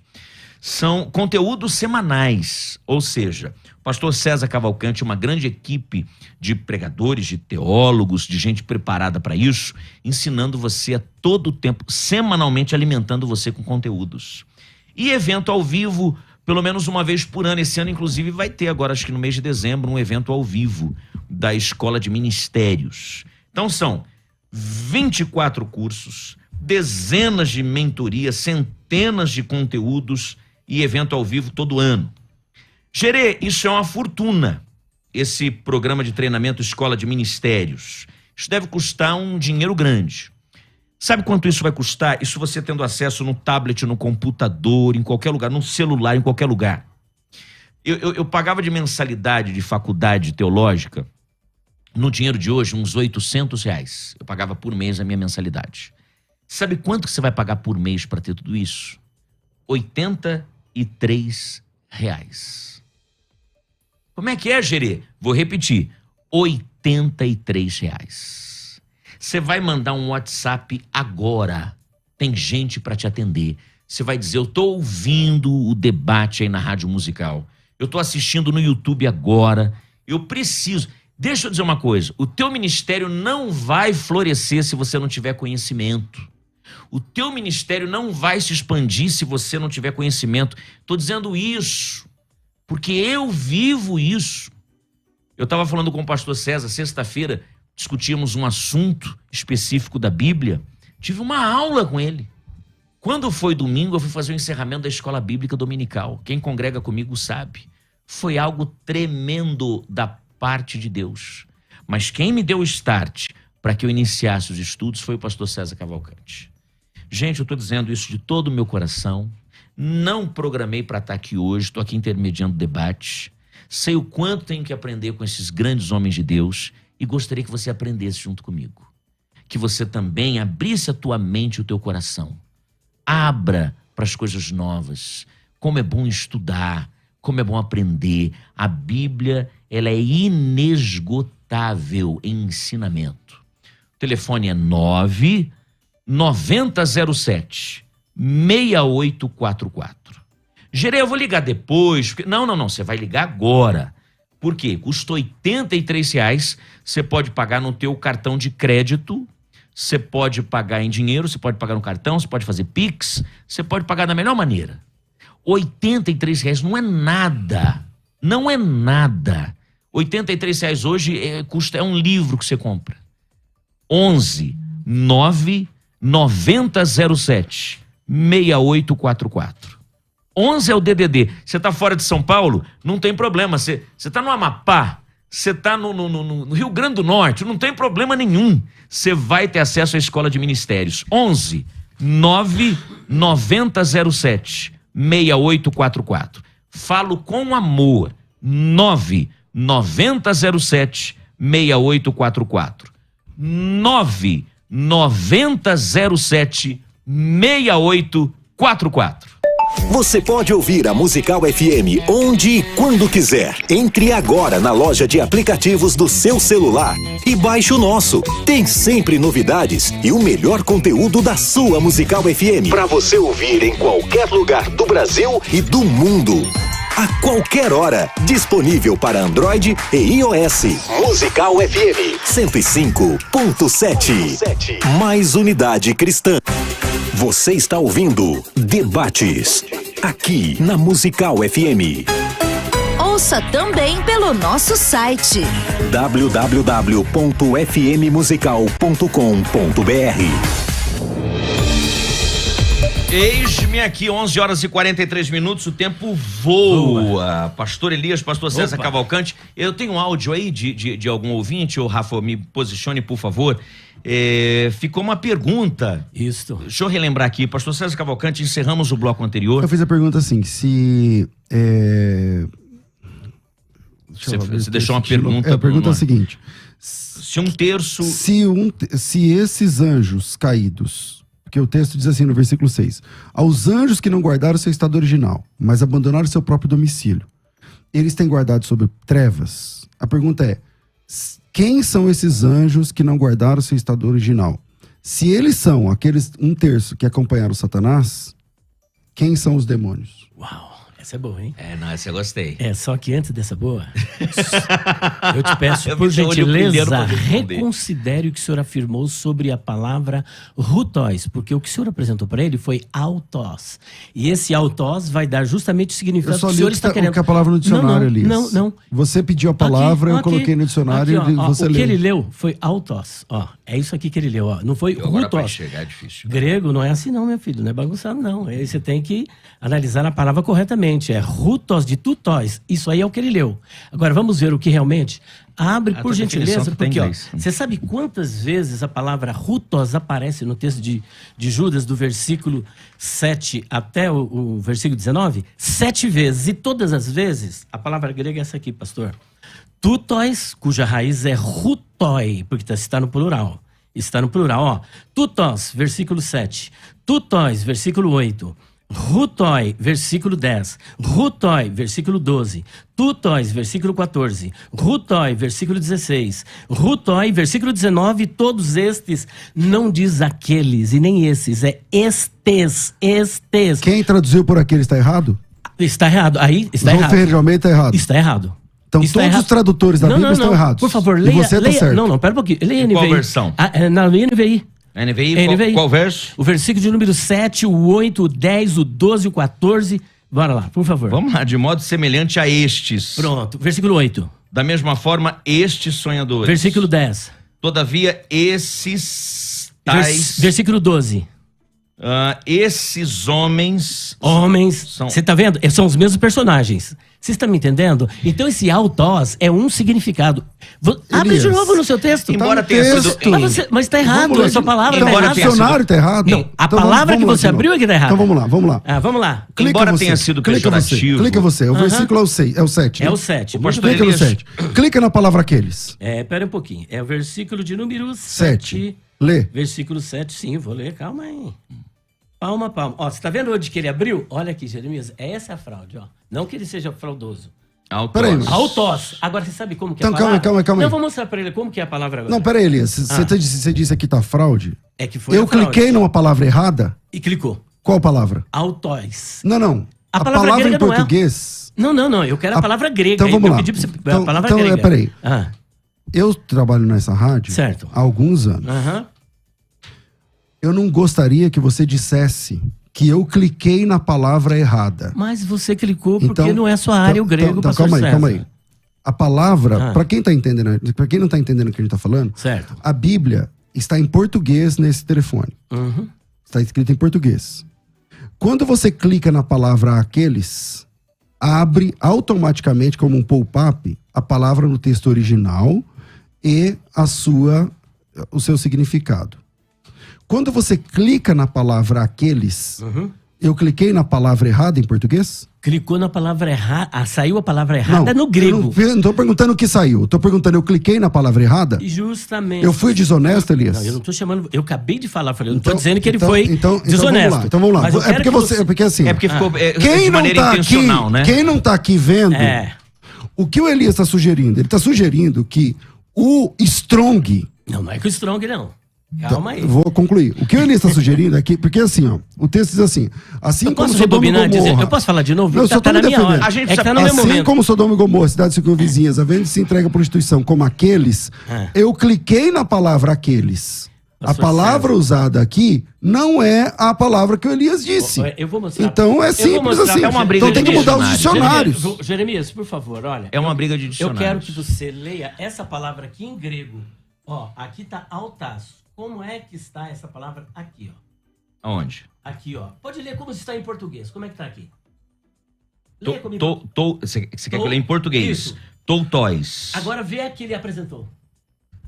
São conteúdos semanais, ou seja, o pastor César Cavalcante, uma grande equipe de pregadores, de teólogos, de gente preparada para isso, ensinando você a todo tempo, semanalmente alimentando você com conteúdos. E evento ao vivo, pelo menos uma vez por ano. Esse ano, inclusive, vai ter agora, acho que no mês de dezembro, um evento ao vivo da Escola de Ministérios. Então são 24 cursos, dezenas de mentorias, centenas de conteúdos e evento ao vivo todo ano. Gerê, isso é uma fortuna, esse programa de treinamento Escola de Ministérios. Isso deve custar um dinheiro grande. Sabe quanto isso vai custar? Isso você tendo acesso no tablet, no computador, em qualquer lugar, no celular, em qualquer lugar. Eu pagava de mensalidade de faculdade teológica, no dinheiro de hoje, uns R$800. Eu pagava por mês a minha mensalidade. Sabe quanto que você vai pagar por mês para ter tudo isso? R$83. Como é que é, Gerê? Vou repetir. R$83. Você vai mandar um WhatsApp agora. Tem gente para te atender. Você vai dizer: eu estou ouvindo o debate aí na Rádio Musical. Eu estou assistindo no YouTube agora. Eu preciso... Deixa eu dizer uma coisa. O teu ministério não vai florescer se você não tiver conhecimento. O teu ministério não vai se expandir se você não tiver conhecimento. Estou dizendo isso porque eu vivo isso. Eu estava falando com o pastor César, sexta-feira, discutíamos um assunto específico da Bíblia. Tive uma aula com ele. Quando foi domingo, eu fui fazer o encerramento da escola bíblica dominical. Quem congrega comigo sabe. Foi algo tremendo da parte de Deus. Mas quem me deu o start para que eu iniciasse os estudos foi o pastor César Cavalcante. Gente, eu estou dizendo isso de todo o meu coração. Não programei para estar aqui hoje, estou aqui intermediando o debate. Sei o quanto tenho que aprender com esses grandes homens de Deus e gostaria que você aprendesse junto comigo. Que você também abrisse a tua mente e o teu coração. Abra para as coisas novas. Como é bom estudar, como é bom aprender. A Bíblia, ela é inesgotável em ensinamento. O telefone é 99007-6844. Gerê, eu vou ligar depois. Não, você vai ligar agora. Por quê? Custa R$83. Você pode pagar no teu cartão de crédito, você pode pagar em dinheiro, você pode pagar no cartão, você pode fazer Pix, você pode pagar da melhor maneira. R$83 não é nada. Não é nada. R$83 hoje custa, é um livro que você compra. 11-99007-6844. 11 é o DDD. Você está fora de São Paulo? Não tem problema. Você está no Amapá, você está no Rio Grande do Norte, não tem problema nenhum. Você vai ter acesso à Escola de Ministérios. 11-99007-6844. Falo com amor. 99007-6844. 99007-6844. Você pode ouvir a Musical FM onde e quando quiser. Entre agora na loja de aplicativos do seu celular e baixe o nosso. Tem sempre novidades e o melhor conteúdo da sua Musical FM para você ouvir em qualquer lugar do Brasil e do mundo. A qualquer hora. Disponível para Android e iOS. Musical FM 105.7. Mais unidade cristã. Você está ouvindo Debates, aqui na Musical FM. Ouça também pelo nosso site www.fmmusical.com.br. Eis-me aqui, 11h43, o tempo voa. Pastor Elias, pastor César Cavalcante. Eu tenho um áudio aí de algum ouvinte, ou Rafa, me posicione, por favor. ficou uma pergunta. Isso. Deixa eu relembrar aqui, pastor César Cavalcante, encerramos o bloco anterior. Eu fiz a pergunta assim, se... Você deixou uma pergunta. A pergunta é a seguinte. Se um terço... Se esses anjos caídos, porque o texto diz assim no versículo 6, aos anjos que não guardaram seu estado original, mas abandonaram seu próprio domicílio, eles têm guardado sobre trevas? A pergunta é, quem são esses anjos que não guardaram seu estado original? Se eles são aqueles um terço que acompanharam Satanás, quem são os demônios? Uau, essa é boa, hein? Não, essa eu gostei. Só que antes dessa boa, eu te peço, Eu por vi seu olho brilhando gentileza, pra responder. reconsidere o que o senhor afirmou sobre a palavra rutóis, porque o que o senhor apresentou para ele foi autós. E esse autós vai dar justamente o Eu significado só que o li senhor o está que querendo. a palavra no dicionário, Elias. Não. Você pediu a palavra, eu coloquei no dicionário aqui, e você o leu. que ele leu foi autós. É isso aqui que ele leu. Não foi Agora pra rutóis. enxergar é difícil. Grego não é assim não, meu filho, não é bagunçado não. Aí você tem que analisar a palavra corretamente. É rutos de tutóis. Isso aí é o que ele leu. Agora vamos ver o que realmente. Abre, A por tua definição gentileza, tá em porque inglês. você sabe quantas vezes a palavra rutos aparece no texto de Judas, do versículo 7 até o versículo 19? 7 vezes. E todas as vezes, a palavra grega é essa aqui, pastor. Tutóis, cuja raiz é rutói, porque está no plural. Está no plural, Tutos, versículo 7. Tutóis, versículo 8. Rutói, versículo 10. Rutói, versículo 12. Tutóis, versículo 14. Rutói, versículo 16. Rutói, versículo 19. Todos estes não diz aqueles e nem esses. É estes. Quem traduziu por aquele está errado? Está errado. Aí está João errado. Ferreira de Almeida está errado. Está errado. Então Está todos errado. os tradutores da Bíblia estão errados. Por favor, E leia. você tá certo. Não, pera um pouquinho. Leia a NVI. Qual versão? Na NVI. NVI, qual verso? O versículo de número 7, o 8, o 10, o 12, o 14. Bora lá, por favor. Vamos lá, de modo semelhante a estes. Pronto. Versículo 8. Da mesma forma, estes sonhadores. Versículo 10. Todavia, esses tais... Versículo 12. Esses homens... Homens. São- Você tá vendo? São os mesmos personagens. Você está me entendendo? Então esse autós é um significado. Abre de Elias, novo no seu texto. Embora no tenha sido... texto. Mas está errado, Vamos ler a sua de- palavra Então, está embora o errada. tenha dicionário está errado? Não, a Então, palavra vamos que lá você de novo. abriu é que está errada. Então vamos lá. Vamos lá. Embora você. tenha sido Clica pejorativo. Clica você. O versículo é o 6, é o 7. É o 7. O pastor Clica no Elias. 7. Clica na palavra aqueles. Pera um pouquinho. É o versículo de número 7. 7. Lê. Versículo 7, sim, vou ler. Calma aí. Palma. Você tá vendo onde que ele abriu? Olha aqui, Jeremias. Essa é a fraude, Não que ele seja fraudoso. Peraí, mas- Autós. Agora, você sabe como que é Então, a palavra? calma aí. Não, vou mostrar pra ele como que é a palavra agora. Não, peraí, Elias. Você disse aqui tá fraude? É que foi Eu a fraude. cliquei numa palavra errada. E clicou. Qual palavra? Autós. Não. A A palavra palavra em grega não é. português. Não. Eu quero a palavra grega. Então vamos eu lá. pedi pra você Então- a palavra então, grega. peraí. Ah, Eu trabalho nessa rádio Certo. há alguns anos. aham. Eu não gostaria que você dissesse que eu cliquei na palavra errada. Mas você clicou porque Então- não é a sua área, o grego, então, pastor César. calma aí. A palavra, Ah. pra quem tá entendendo, para quem não tá entendendo o que a gente tá falando, Certo. a Bíblia está em português nesse telefone. Uhum. Está escrito em português. Quando você clica na palavra aqueles, abre automaticamente como um pop-up a palavra no texto original e o seu significado. Quando você clica na palavra aqueles, Uhum. eu cliquei na palavra errada em português? Clicou na palavra errada. Saiu a palavra errada no grego. Eu não tô perguntando o que saiu. Eu tô perguntando, eu cliquei na palavra errada? Justamente. Eu fui desonesto, Elias? Não, eu não tô chamando. Eu acabei de falar, falei, eu não tô Então- dizendo que ele então- foi então desonesto. vamos lá. Mas eu É quero porque que você, é porque assim, É porque ficou de quem não maneira tá intencional, aqui, né? quem não tá aqui vendo, o que o Elias está sugerindo? Ele está sugerindo que o Strong... Não é com o Strong, não. Calma aí. Eu vou concluir. O que o Elias está sugerindo aqui, porque assim, o texto diz assim Eu como posso Sodoma e rebobinar e dizer. Gomorra... Eu posso falar de novo? Não, eu só tô na me minha hora. defendendo. A gente É que tá no meu Assim momento. como Sodoma e Gomorra, cidades circunvizinhas, havendo se entrega à prostituição como aqueles, eu cliquei na palavra aqueles. A Pastor palavra César. usada aqui não é a palavra que o Elias disse. Eu vou mostrar. Então é Eu vou simples mostrar. assim. É uma briga Então tem de que mudar os dicionários. dicionários. Jeremias, por favor, olha. É uma briga de Eu dicionários. quero que você leia essa palavra aqui em grego. Aqui tá altaço. Como é que está essa palavra aqui, Aonde? Aqui, Pode ler como está em português. Como é que tá aqui? Leia comigo. Você quer que eu leia em português? Isso. Toutóis. Agora vê a que ele apresentou.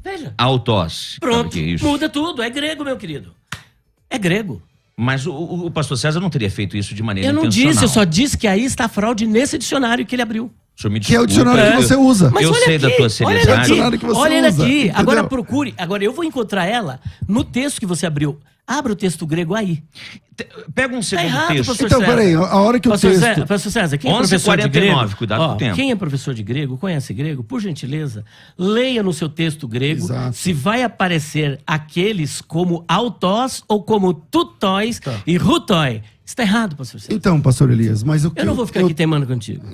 Veja. Autós. Pronto, Sabe o que é isso? muda tudo. É grego, meu querido. É grego. Mas o pastor César não teria feito isso de maneira Eu não intencional. disse, eu só disse que aí está a fraude nesse dicionário que ele abriu. O senhor me Que é o desculpa, dicionário que você usa. Mas eu olha sei aqui, da tua olha seriedade. ele Dicionário que aqui, você olha ele usa, aqui. entendeu? Agora procure. Agora eu vou encontrar ela no texto que você abriu. Abra o texto grego aí. Pega um segundo errado, texto. pastor Então, César. peraí, a hora que o Pastor texto... César, Pastor César, quem é 11h49, professor de grego? cuidado com o tempo. Quem é professor de grego, conhece grego, por gentileza, leia no seu texto grego Exato. se vai aparecer aqueles como autós ou como tutóis e rutói. Está errado, pastor César. Então, pastor Elias, mas o que Eu não vou ficar aqui teimando contigo.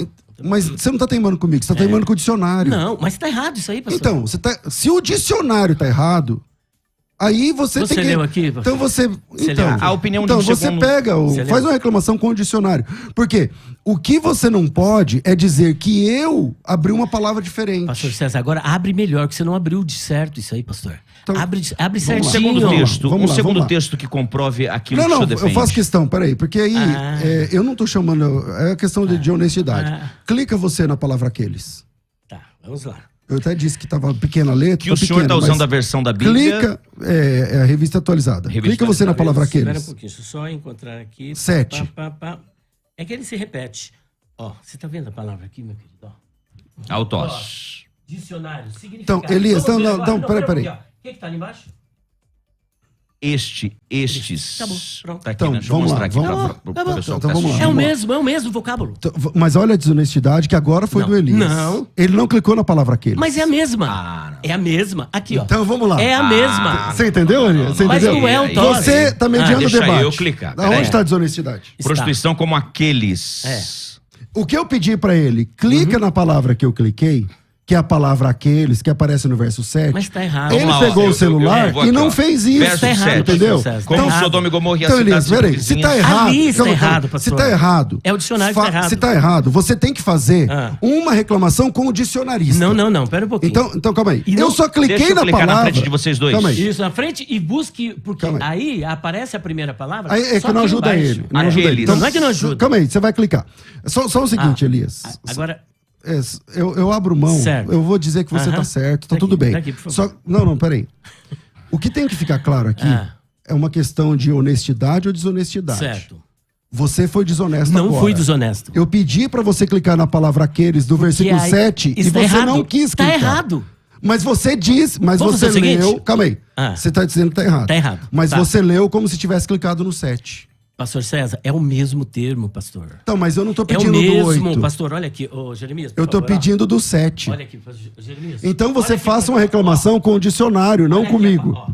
Mas você não tá teimando comigo, você tá teimando com o dicionário. Não, mas está errado isso aí, pastor. Então, se o dicionário tá errado, aí você Você tem que... leu aqui, pastor? Então você... Você Então, leu aqui? A opinião de então um você segundo- pega, Você faz leu? uma reclamação com o dicionário. Porque o que você não pode é dizer que eu abri uma palavra diferente. Pastor César, agora abre melhor, que você não abriu de certo isso aí, pastor. Então, abre vamos certinho. lá. Segundo texto, Vamos lá, segundo vamos lá. texto que comprove aquilo Não, que o senhor eu defende. faço questão, peraí, porque aí Ah. eu não tô chamando, é questão de honestidade. Ah. Clica você na palavra aqueles. Tá, vamos lá. Eu até disse que tava pequena letra. Que o senhor está usando a versão da Bíblia. Clica, é a revista atualizada. Revista Clica você na palavra Espera um aqueles. pouquinho, deixa eu só encontrar aqui. 7. É que ele se repete. Ó, você tá vendo a palavra aqui, meu querido? Ó. Autós. Dicionário, significado. Então, Elias, Vamos ver não, agora. não, peraí. ó. O que que tá ali embaixo? Estes. Tá bom, pronto. Tá aqui, Então, né? Deixa eu vamos mostrar lá, aqui vamos pra- lá. pro Tá bom. pessoal Então, que tá vamos lá. assistindo. É o mesmo vocábulo. Então, mas olha a desonestidade que agora foi Não, do Elias. não. Ele não clicou na palavra aqueles. Mas é a mesma. Ah, não. É a mesma. Aqui, ó. Então vamos lá. É a mesma. Você entendeu, Elias? Você Mas entendeu? não é autógrafo. Você tá mediando o deixa debate. eu clicar. Aonde Peraí. está a desonestidade? Está. Prostituição como aqueles. É. O que eu pedi pra ele, clica na palavra que eu cliquei, que é a palavra aqueles, que aparece no verso 7. Mas tá errado. Ele Vamos lá, ó. pegou Eu- o celular vou e aqui, não ó. fez isso. Verso Tá errado, 7. Entendeu? pastor César. Como Tá errado. Sodoma e Gomorra e as Então, Elias, cidades peraí, se tá vizinhas. errado... Ali está calma, errado, calma. pastor. Se tá errado... É o dicionário que tá errado. Se tá errado, você tem que fazer Ah. uma reclamação com o dicionarista. Não, pera um pouquinho. Então calma aí. E não- Eu só cliquei Deixa eu na clicar na palavra... frente de vocês dois. Calma aí. Isso, na frente e busque, porque Calma aí aparece a primeira palavra. Aí é só que não aqui ajuda embaixo. ele. Não ajuda ele. Aqueles. Não é que não ajuda. Calma aí, você vai clicar. Só o seguinte, Elias. Agora, Eu abro mão, Certo. eu vou dizer que você Aham. tá certo, tá Tá tudo aqui, bem. tá aqui, por favor. Não, peraí. O que tem que ficar claro aqui é uma questão de honestidade ou desonestidade. certo. Você foi desonesto Não agora. fui desonesto. Eu pedi pra você clicar na palavra aqueles do versículo aí- 7 e isso tá você errado. não quis Tá clicar. errado. Mas você diz, mas Vamos você fazer o seguinte? leu... Calma aí. Ah. Você tá dizendo que tá errado. Tá errado. Mas Tá. você leu como se tivesse clicado no 7. Pastor César, é o mesmo termo, pastor. Então, mas eu não tô É o pedindo do mesmo, 8. pastor. Olha aqui, ô Jeremias. por Eu tô favor, ó. pedindo do 7. Olha aqui, Jeremias. Então você Olha aqui, faça uma ó. reclamação com o dicionário, não Olha aqui, comigo. ó,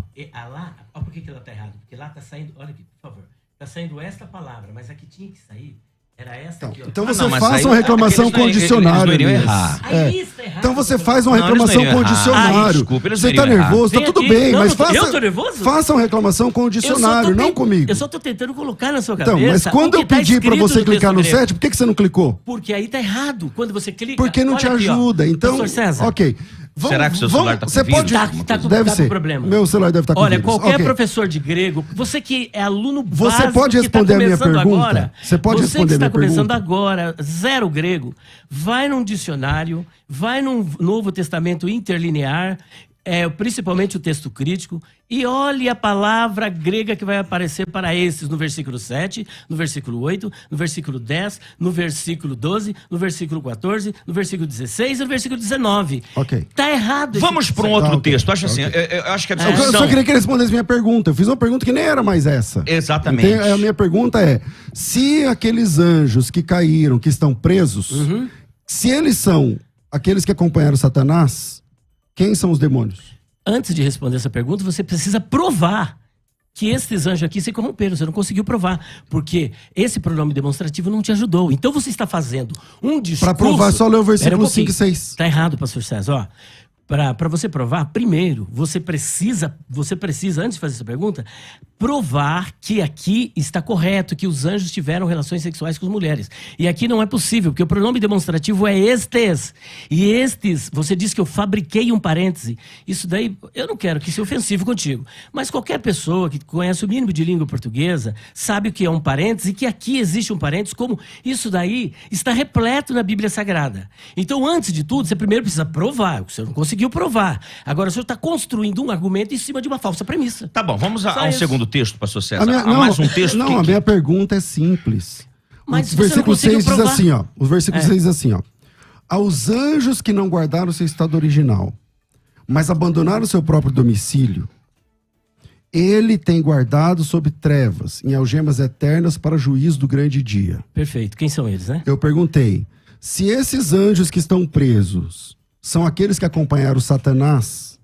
lá, ó, por que ela tá errada? Porque lá tá saindo, olha aqui, por favor. Tá saindo esta palavra, mas a que tinha que sair era essa aqui, ó. Então Ah, você não, mas faça aí uma reclamação aqueles com o não- dicionário. eles não iriam Elias. errar. Aí está errado. Então você faz uma Não, eles não reclamação iriam com o errar. dicionário. Ai, desculpa, eles você não tá iriam errar. nervoso, tá Vem tudo aqui. bem, Não, mas eu tô faça, nervoso? faça uma reclamação com o dicionário, não comigo. Eu só tô tentando colocar na sua cabeça. Então, mas quando o que eu tá pedi pra escrito você no clicar texto no grego. 7, por que você não clicou? Porque aí tá errado. Quando você clica. Porque não olha te aqui, ó. ajuda. Então, Pastor César. ok. Será que o seu celular tá com você vírus? pode... Tá com Deve ser. problema. Meu celular deve estar com Olha, vírus. qualquer Ok. professor de grego, você que é aluno Você básico, pode que tá responder a minha começando pergunta? Agora, Você pode que responder a está minha começando pergunta? agora, zero grego, vai num dicionário, vai num Novo Testamento interlinear, principalmente o texto crítico, e olhe a palavra grega que vai aparecer para esses no versículo 7, no versículo 8, no versículo 10, no versículo 12, no versículo 14, no versículo 16 e no versículo 19. Ok. Tá errado. Vamos para um outro Tá, ok. texto. Acho assim, Ok. eu acho que a Eu só discussão... queria que ele respondesse minha pergunta. Eu fiz uma pergunta que nem era mais essa. Exatamente. A minha pergunta é: se aqueles anjos que caíram, que estão presos, Uhum. se eles são aqueles que acompanharam Satanás, quem são os demônios? Antes de responder essa pergunta, você precisa provar que esses anjos aqui se corromperam. Você não conseguiu provar, porque esse pronome demonstrativo não te ajudou. Então você está fazendo um discurso... Para provar, só ler o versículo Pera um pouquinho. 5 e 6. Tá errado, pastor César. Ó, para você provar, primeiro, você precisa, antes de fazer essa pergunta, provar que aqui está correto, que os anjos tiveram relações sexuais com as mulheres. E aqui não é possível, porque o pronome demonstrativo é estes. E estes, você disse que eu fabriquei um parêntese. Isso daí, eu não quero que seja ofensivo contigo. Mas qualquer pessoa que conhece o mínimo de língua portuguesa sabe o que é um parêntese e que aqui existe um parêntese, como isso daí está repleto na Bíblia Sagrada. Então, antes de tudo, você primeiro precisa provar. O senhor não conseguiu provar. Agora, o senhor está construindo um argumento em cima de uma falsa premissa. Tá bom, vamos a um isso. segundo texto, pastor César. Não, Mais um texto? Não, a minha pergunta é simples. Mas o você não versículo conseguiu 6 diz provar. assim, ó. O versículo 6 diz assim, ó. Aos anjos que não guardaram seu estado original, mas abandonaram seu próprio domicílio, ele tem guardado sob trevas, em algemas eternas para juízo do grande dia. Perfeito. Quem são eles, né? Eu perguntei, se esses anjos que estão presos são aqueles que acompanharam Satanás,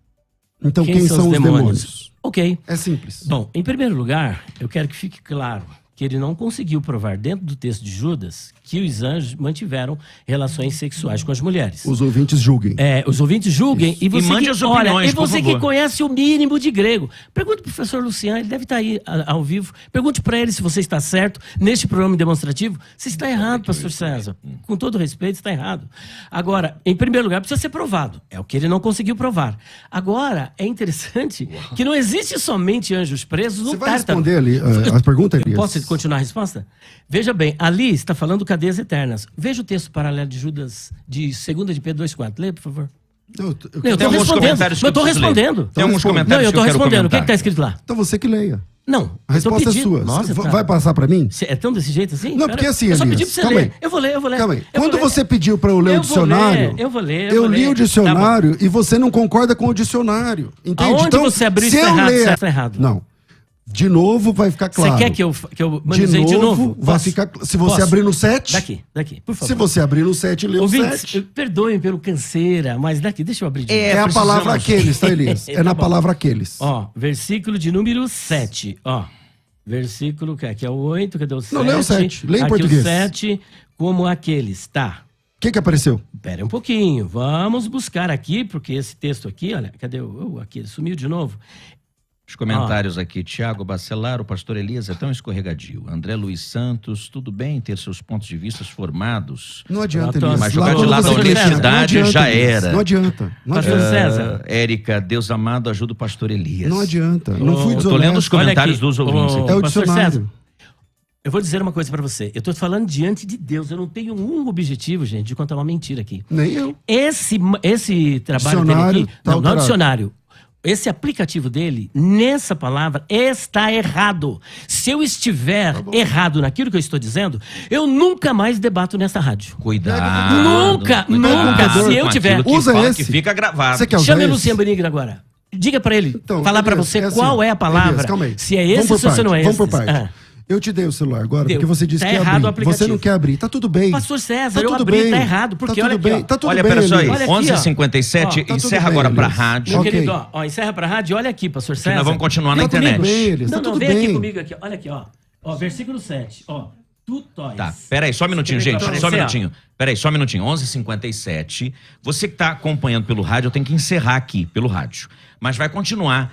então quem são os demônios? Ok. É simples. Bom, em primeiro lugar, eu quero que fique claro que ele não conseguiu provar dentro do texto de Judas que os anjos mantiveram relações sexuais com as mulheres. Os ouvintes julguem. Os ouvintes julguem e você, mande as opiniões, e você por que favor. conhece o mínimo de grego. Pergunte pro professor Luciano, ele deve estar aí ao vivo. Pergunte para ele se você está certo neste programa demonstrativo. Você está errado, pastor César. Com todo respeito, está errado. Agora, em primeiro lugar, precisa ser provado. É o que ele não conseguiu provar. Agora, é interessante que não existe somente anjos presos no Você vai Tártaro. responder ali a pergunta, Elias? Posso continuar a resposta? Veja bem, ali está falando cadeias eternas. Veja o texto paralelo de Judas, de 2 de Pedro 2,4. Leia, por favor. Eu Eu estou alguns respondendo. comentários que Eu eu estou preciso ler. respondendo. Tem alguns Não, comentários Não, eu que estou eu quero respondendo. O que comentar. está escrito lá? Então você que leia. Não. A resposta é sua. Vai passar pra mim? É tão desse jeito assim? Não, porque assim, eu só Elias, pedi pra você calma ler. aí. Eu vou ler. Calma aí. Eu Quando vou ler. você pediu pra eu ler o dicionário, Eu vou ler. eu li o Tá dicionário e você não concorda com o dicionário. Entende? Aonde Então, você abriu se isso eu errado, ler... certo ou errado? Não. De novo vai ficar claro. Você quer que eu manuseie de novo? vai Posso? ficar... Se você Posso? abrir no 7... Daqui, por favor. Se você abrir no 7 e ler o Ouvintes, 7... perdoem pelo canseira, mas daqui, deixa eu abrir de novo. É a precisamos- palavra aqueles, tá, Elias? É Tá na bom. palavra aqueles. Ó, versículo de número 7, ó. Versículo, que aqui é o 8, cadê o 7? Não, lê o 7, lê em aqui português. o 7, como aqueles, tá. O que apareceu? Pera um pouquinho, vamos buscar aqui, porque esse texto aqui, olha, cadê o aqui, ele sumiu de novo. Os comentários aqui, Tiago Bacelar, o pastor Elias é tão escorregadio. André Luiz Santos, tudo bem ter seus pontos de vista formados. Não adianta, Mas Elias. jogar de quando lado você a crescer, honestidade não adianta, já Elias. era. Não adianta. Não Pastor adianta. César. Érica, Deus amado, ajuda o pastor Elias. Não adianta. Não fui Eu desonesto. tô lendo os comentários Olha aqui, dos ouvintes ô, aqui. É o Pastor dicionário. César. Eu vou dizer uma coisa pra você. Eu tô falando diante de Deus. Eu não tenho um objetivo, gente, de contar uma mentira aqui. Nem eu. Esse trabalho Dicionário dele aqui, tá não é alterado. dicionário. Esse aplicativo dele, nessa palavra, está errado. Se eu estiver errado naquilo que eu estou dizendo, eu nunca mais debato nessa rádio. Cuidado. Nunca, nunca. Cuidado Se eu com tiver- aquilo que Usa fala, esse. que fica gravado. Você quer usar Chame o esse? Luciano Benigno agora. Diga pra ele, Então, falar pra Elias, você assim, qual é a palavra. Elias, calma aí. Se é Vamos esse por ou se não é parte, esse. Vamos por parte. Ah. Eu te dei o celular agora Deu. porque você disse Tá que ia errado o abrir. aplicativo. Você não quer abrir. Tá tudo bem. Pastor César, tá eu tudo abri, bem. tá errado, porque tá olha tudo aqui, bem. ó. Tá tudo Olha, bem, pera só aí. Elias. Olha aqui, ó. 11h57, Tá tudo encerra bem, agora pra Elias. rádio. Meu Ok. querido, ó, encerra pra rádio, olha aqui, pastor César. nós vamos continuar na Vem internet. comigo. Bem, Elias, tá Não, tudo vem aqui bem. comigo aqui, olha aqui, ó. Ó, versículo 7, ó. Tutóis. Tá, peraí, só um minutinho, Você gente, quer só um aparecer, minutinho. Peraí, só um minutinho. 11h57. Você que tá acompanhando pelo rádio, eu tenho que encerrar aqui pelo rádio. Mas vai continuar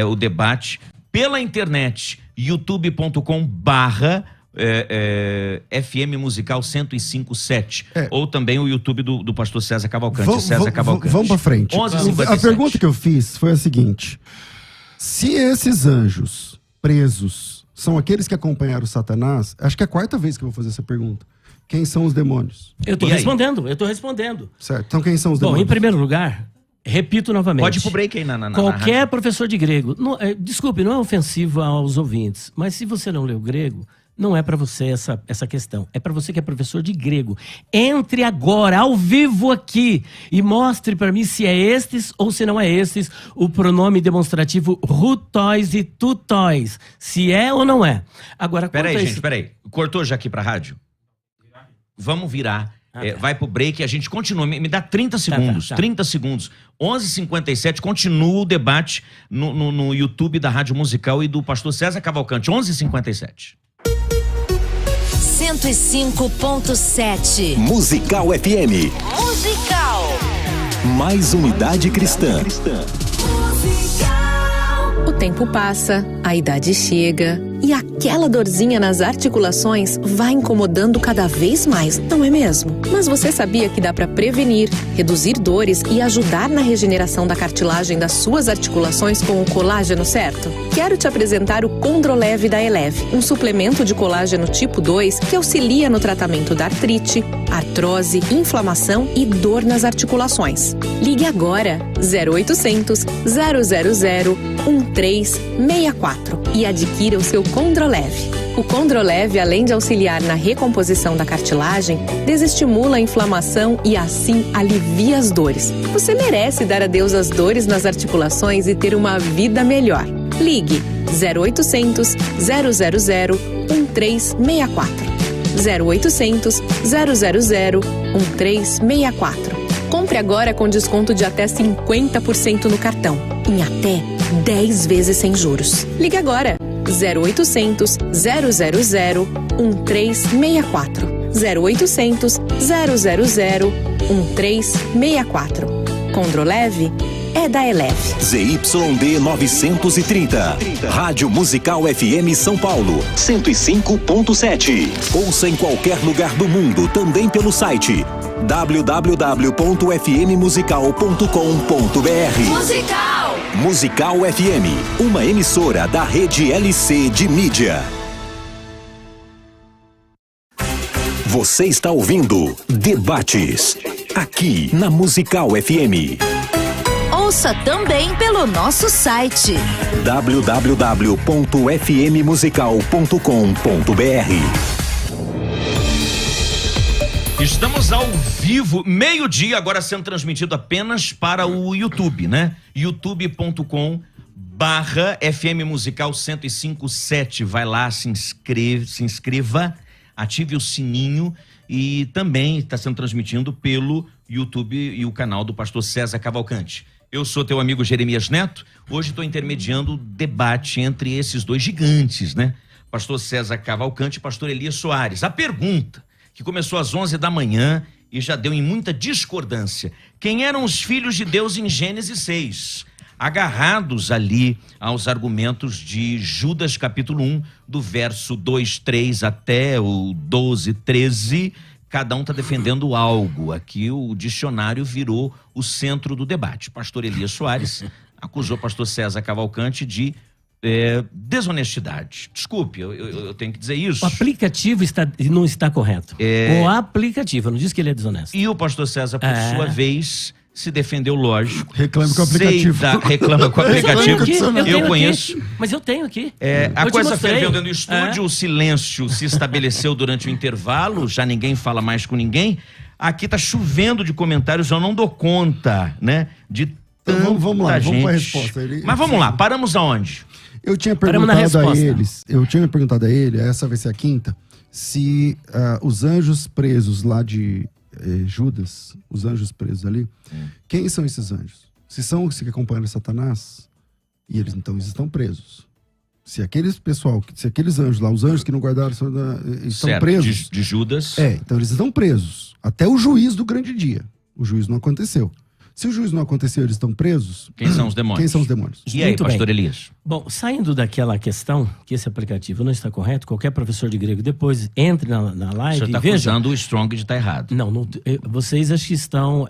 o debate pela internet, youtube.com/FM Musical 1057. Ou também o YouTube do pastor César Cavalcante, César Cavalcante. Vamos pra frente. 11h57. A pergunta que eu fiz foi a seguinte: se esses anjos presos são aqueles que acompanharam Satanás, acho que é a quarta vez que eu vou fazer essa pergunta. Quem são os demônios? Eu tô E aí? respondendo. Certo. Então quem são os Bom, demônios? em primeiro lugar, repito novamente. Pode ir pro break aí na Qualquer rádio. professor de grego, desculpe, não é ofensivo aos ouvintes, mas se você não leu grego, não é para você essa questão. É para você que é professor de grego. Entre agora, ao vivo aqui, e mostre para mim se é estes ou se não é estes o pronome demonstrativo rutóis e tutóis. Se é ou não é. Agora, Peraí, quanto a gente, isso- peraí. Cortou já aqui pra rádio? Vamos virar. Vai pro break e a gente continua. Me dá 30 segundos. tá. 30 segundos. 11h57, continua o debate no YouTube da Rádio Musical e do pastor César Cavalcante. 11h57. 105.7. Musical FM. Musical. Mais unidade cristã. Musical. O tempo passa, a idade chega e aquela dorzinha nas articulações vai incomodando cada vez mais, não é mesmo? Mas você sabia que dá para prevenir, reduzir dores e ajudar na regeneração da cartilagem das suas articulações com o colágeno certo? Quero te apresentar o Condroleve da Eleve, um suplemento de colágeno tipo 2 que auxilia no tratamento da artrite, artrose, inflamação e dor nas articulações. Ligue agora 0800 000 1364 e adquira o seu Condroleve. O Condroleve, além de auxiliar na recomposição da cartilagem, desestimula a inflamação e assim alivia as dores. Você merece dar adeus às dores nas articulações e ter uma vida melhor. Ligue 0800 000 1364. 0800 000 1364. Compre agora com desconto de até 50% no cartão, em até 10 vezes sem juros. Ligue agora, 0800 000 1364. 0800 000 1364. Condroleve é da Eleve. ZYD 930. Rádio Musical FM São Paulo, 105.7. Ouça em qualquer lugar do mundo, também pelo site www.fmmusical.com.br. Musical! Musical FM, uma emissora da rede LC de mídia. Você está ouvindo Debates, aqui na Musical FM. Ouça também pelo nosso site www.fmmusical.com.br. Estamos ao vivo, meio-dia, agora sendo transmitido apenas para o YouTube, né? youtube.com/FM Musical 1057. Vai lá, se inscreva, ative o sininho e também está sendo transmitido pelo YouTube e o canal do pastor César Cavalcante. Eu sou teu amigo Jeremias Neto. Hoje estou intermediando o debate entre esses dois gigantes, né? Pastor César Cavalcante e pastor Elias Soares. A pergunta que começou às 11 da manhã e já deu em muita discordância. Quem eram os filhos de Deus em Gênesis 6? Agarrados ali aos argumentos de Judas capítulo 1, do verso 2, 3 até o 12, 13, cada um está defendendo algo. Aqui o dicionário virou o centro do debate. Pastor Elias Soares acusou pastor César Cavalcante de desonestidade. Desculpe, eu tenho que dizer isso. O aplicativo não está correto. O aplicativo, eu não disse que ele é desonesto. E o pastor César, por sua vez, se defendeu, lógico. Reclame com o aplicativo. Reclama com o aplicativo. Eu conheço. Aqui, mas eu tenho aqui. A coisa ferveu dentro do estúdio, o silêncio se estabeleceu durante o intervalo, já ninguém fala mais com ninguém. Aqui tá chovendo de comentários, eu não dou conta, né? De tanta então, vamos lá, gente. vamos para a resposta. Mas vamos lá, paramos aonde? Eu tinha perguntado a ele, essa vai ser a quinta, se os anjos presos lá de Judas, os anjos presos ali, quem são esses anjos? Se são os que acompanham Satanás, e eles então estão presos. Se aqueles anjos lá, os anjos que não guardaram, estão presos. De Judas. Então eles estão presos. Até o juízo do grande dia. O juízo não aconteceu. Se o juízo não aconteceu, eles estão presos. Quem são os demônios? Quem são os demônios? E aí, Muito pastor bem. Elias? Bom, saindo daquela questão que esse aplicativo não está correto, qualquer professor de grego depois entre na live O senhor está e veja... acusando o Strong de estar errado. Não, vocês acho que estão...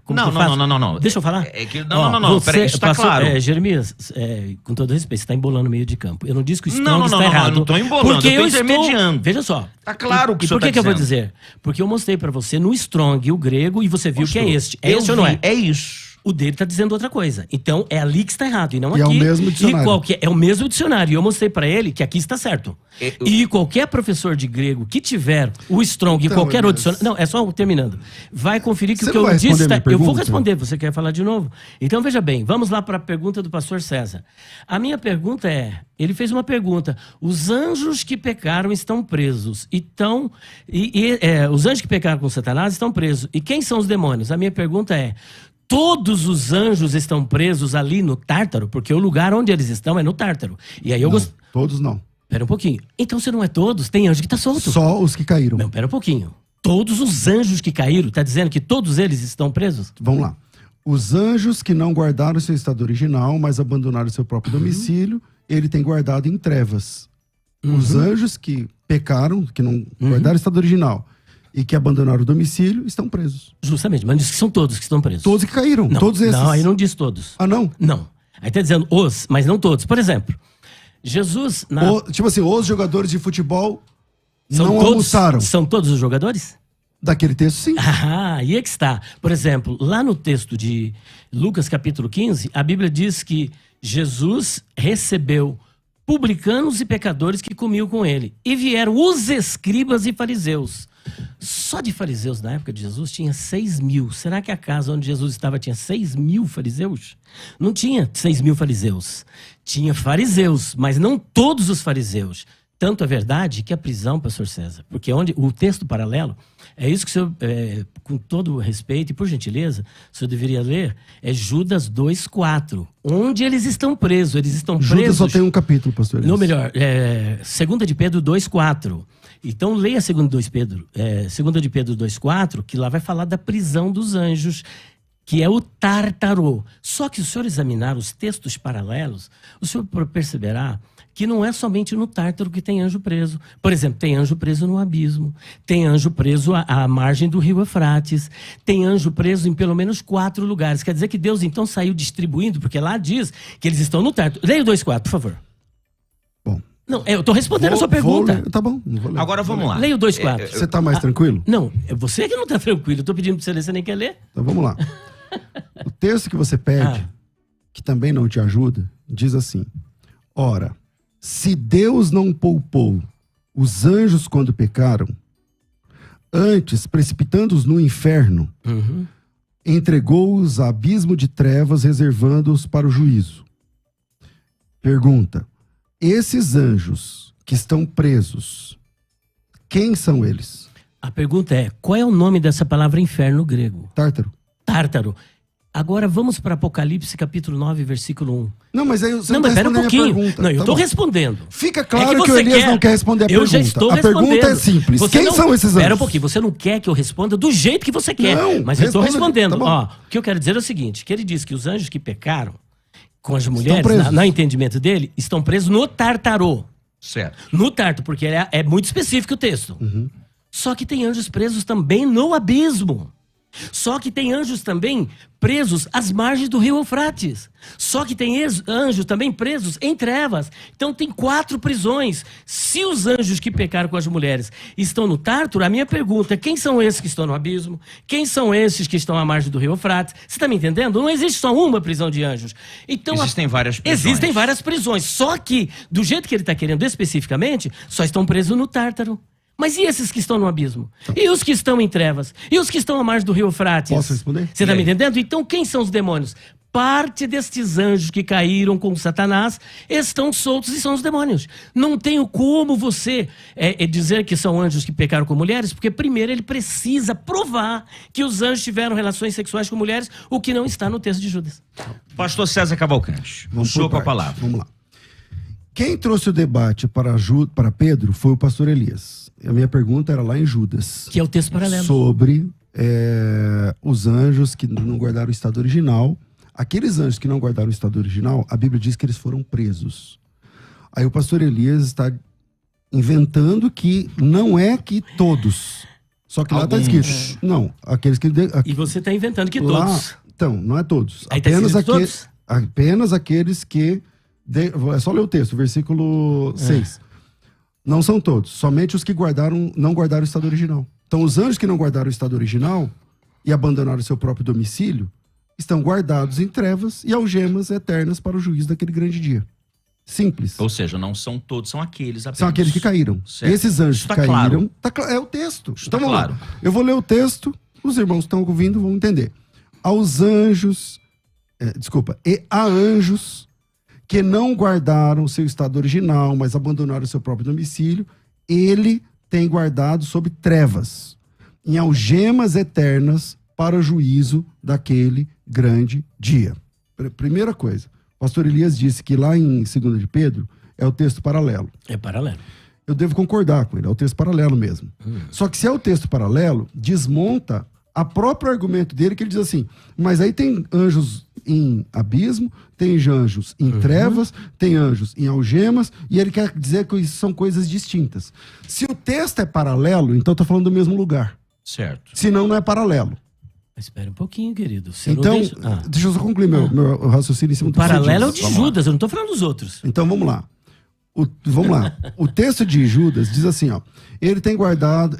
Não. Deixa eu falar? Não, peraí, isso está claro. Jeremias, com todo respeito, você está embolando o meio de campo. Eu não disse que o Strong está errado. Não, eu não estou embolando, porque eu estou intermediando. Veja só. Tá claro o que o senhor por que está eu vou dizendo. dizer? Porque eu mostrei para você no Strong, o grego, e você viu que é este. É este ou não é? É isso. O dele está dizendo outra coisa. Então, é ali que está errado, e não aqui. É o mesmo dicionário. É o mesmo dicionário. E eu mostrei para ele que aqui está certo. E qualquer professor de grego que tiver o Strong e qualquer outro dicionário... Não, é só terminando. Vai conferir que o que eu disse está... Eu vou responder, você quer falar de novo? Então, veja bem, vamos lá para a pergunta do pastor César. A minha pergunta é... Ele fez uma pergunta. Os anjos que pecaram estão presos. Os anjos que pecaram com Satanás estão presos. E quem são os demônios? A minha pergunta é... Todos os anjos estão presos ali no Tártaro, porque o lugar onde eles estão é no Tártaro. E aí Todos não. Pera um pouquinho. Então, se não é todos, tem anjo que tá solto. Só os que caíram. Não, pera um pouquinho. Todos os anjos que caíram, tá dizendo que todos eles estão presos? Vamos lá. Os anjos que não guardaram seu estado original, mas abandonaram seu próprio domicílio, ele tem guardado em trevas. Os anjos que pecaram, que não guardaram o estado original e que abandonaram o domicílio, estão presos. Justamente, mas diz que são todos que estão presos. Todos que caíram, Não, todos esses. não, aí não diz todos. Ah, não? Não. Aí tá dizendo os, mas não todos. Por exemplo, Jesus... Tipo assim, os jogadores de futebol são não todos, almoçaram. São todos os jogadores? Daquele texto, sim. Ah, aí é que está. Por exemplo, lá no texto de Lucas capítulo 15, a Bíblia diz que Jesus recebeu publicanos e pecadores que comiam com ele. E vieram os escribas e fariseus. Só de fariseus na época de Jesus tinha 6.000. Será que a casa onde Jesus estava tinha 6.000 fariseus? Não tinha 6.000 fariseus. Tinha fariseus, mas não todos os fariseus. Tanto é verdade que a prisão, pastor César, porque onde o texto paralelo, é isso que o senhor, com todo o respeito e por gentileza, o senhor deveria ler, é Judas 2,4, onde eles estão presos. Eles estão presos... Judas só tem um capítulo, pastor. Não, melhor, 2 de Pedro 2,4. Então leia 2 de Pedro 2,4, que lá vai falar da prisão dos anjos, que é o Tártaro. Só que se o senhor examinar os textos paralelos, o senhor perceberá que não é somente no Tártaro que tem anjo preso. Por exemplo, tem anjo preso no abismo, tem anjo preso à margem do rio Eufrates, tem anjo preso em pelo menos 4 lugares. Quer dizer que Deus então saiu distribuindo, porque lá diz que eles estão no Tártaro. Leia o 2,4, por favor. Bom. Não, eu estou respondendo a sua pergunta. Tá bom, não vou ler. Agora vamos lá. Leia o 2,4. Você tá mais tranquilo? Não, é você que não está tranquilo. Eu estou pedindo para você ler, você nem quer ler? Então vamos lá. O texto que você pede, que também não te ajuda, diz assim: ora, se Deus não poupou os anjos quando pecaram, antes, precipitando-os no inferno, entregou-os a abismo de trevas, reservando-os para o juízo. Pergunta: esses anjos que estão presos, quem são eles? A pergunta é, qual é o nome dessa palavra inferno grego? Tártaro. Tártaro. Agora vamos para Apocalipse capítulo 9, versículo 1. Não, mas aí você Não, não mas tá espera um respondendo a pouquinho. pergunta. Não, eu Tá estou bom. respondendo. Fica claro que o você Elias não quer responder a Eu pergunta. já estou A pergunta é respondendo. simples. Você Quem não- são esses anjos? Espera um pouquinho, você não quer que eu responda do jeito que você quer. Não, mas eu estou responda- respondendo. tá bom. Ó, o que eu quero dizer é o seguinte, que ele diz que os anjos que pecaram com as mulheres, presos. no entendimento dele, estão presos no Tártaro. Certo. No Tártaro, porque é muito específico o texto. Só que tem anjos presos também no abismo. Só que tem anjos também presos às margens do rio Eufrates. Só que tem anjos também presos em trevas. Então tem 4 prisões. Se os anjos que pecaram com as mulheres estão no Tártaro, a minha pergunta é: quem são esses que estão no abismo? Quem são esses que estão à margem do rio Eufrates? Você está me entendendo? Não existe só uma prisão de anjos. Então, Existem várias prisões. Existem várias prisões. Só que, do jeito que ele está querendo especificamente, só estão presos no Tártaro. Mas e esses que estão no abismo? E os que estão em trevas? E os que estão à margem do rio Eufrates? Posso responder? Você está me entendendo? Então quem são os demônios? Parte destes anjos que caíram com Satanás estão soltos e são os demônios. Não tenho como você dizer que são anjos que pecaram com mulheres, porque primeiro ele precisa provar que os anjos tiveram relações sexuais com mulheres, o que não está no texto de Judas. Pastor César Cavalcante, o Vamos senhor por com a partes. palavra. Vamos lá. Quem trouxe o debate para Pedro foi o pastor Elias. A minha pergunta era lá em Judas. Que é o texto paralelo. Sobre os anjos que não guardaram o estado original. Aqueles anjos que não guardaram o estado original, a Bíblia diz que eles foram presos. Aí o pastor Elias está inventando que não é que todos. Só que lá está escrito. Não, aqueles que... E você está inventando que lá, todos. então, não é todos. Aí tá escrito todos? Apenas aqueles que... É só ler o texto, versículo 6. Não são todos, somente os que não guardaram o estado original. Então, os anjos que não guardaram o estado original e abandonaram o seu próprio domicílio estão guardados em trevas e algemas eternas para o juízo daquele grande dia. Simples. Ou seja, não são todos, são aqueles apenas. São aqueles que caíram. Certo. Esses anjos Isso tá que caíram... claro. É o texto. Isso Então, tá vamos claro. lá. Eu vou ler o texto, os irmãos que estão ouvindo vão entender. Aos anjos... E a anjos que não guardaram o seu estado original, mas abandonaram o seu próprio domicílio, ele tem guardado sob trevas, em algemas eternas, para o juízo daquele grande dia. Primeira coisa, o pastor Elias disse que lá em 2 de Pedro é o texto paralelo. É paralelo. Eu devo concordar com ele, é o texto paralelo mesmo. Só que se é o texto paralelo, desmonta a próprio argumento dele, que ele diz assim, mas aí tem anjos em abismo, tem anjos em trevas, tem anjos em algemas, e ele quer dizer que isso são coisas distintas. Se o texto é paralelo, então está falando do mesmo lugar. Certo. Senão não é paralelo. Espera um pouquinho, querido. Você Então, não deixa... deixa eu só concluir meu raciocínio em cima O do que você paralelo é o disse. de Judas, eu não estou falando dos outros. Então vamos lá. Vamos lá. O texto de Judas diz assim, ó. Ele tem guardado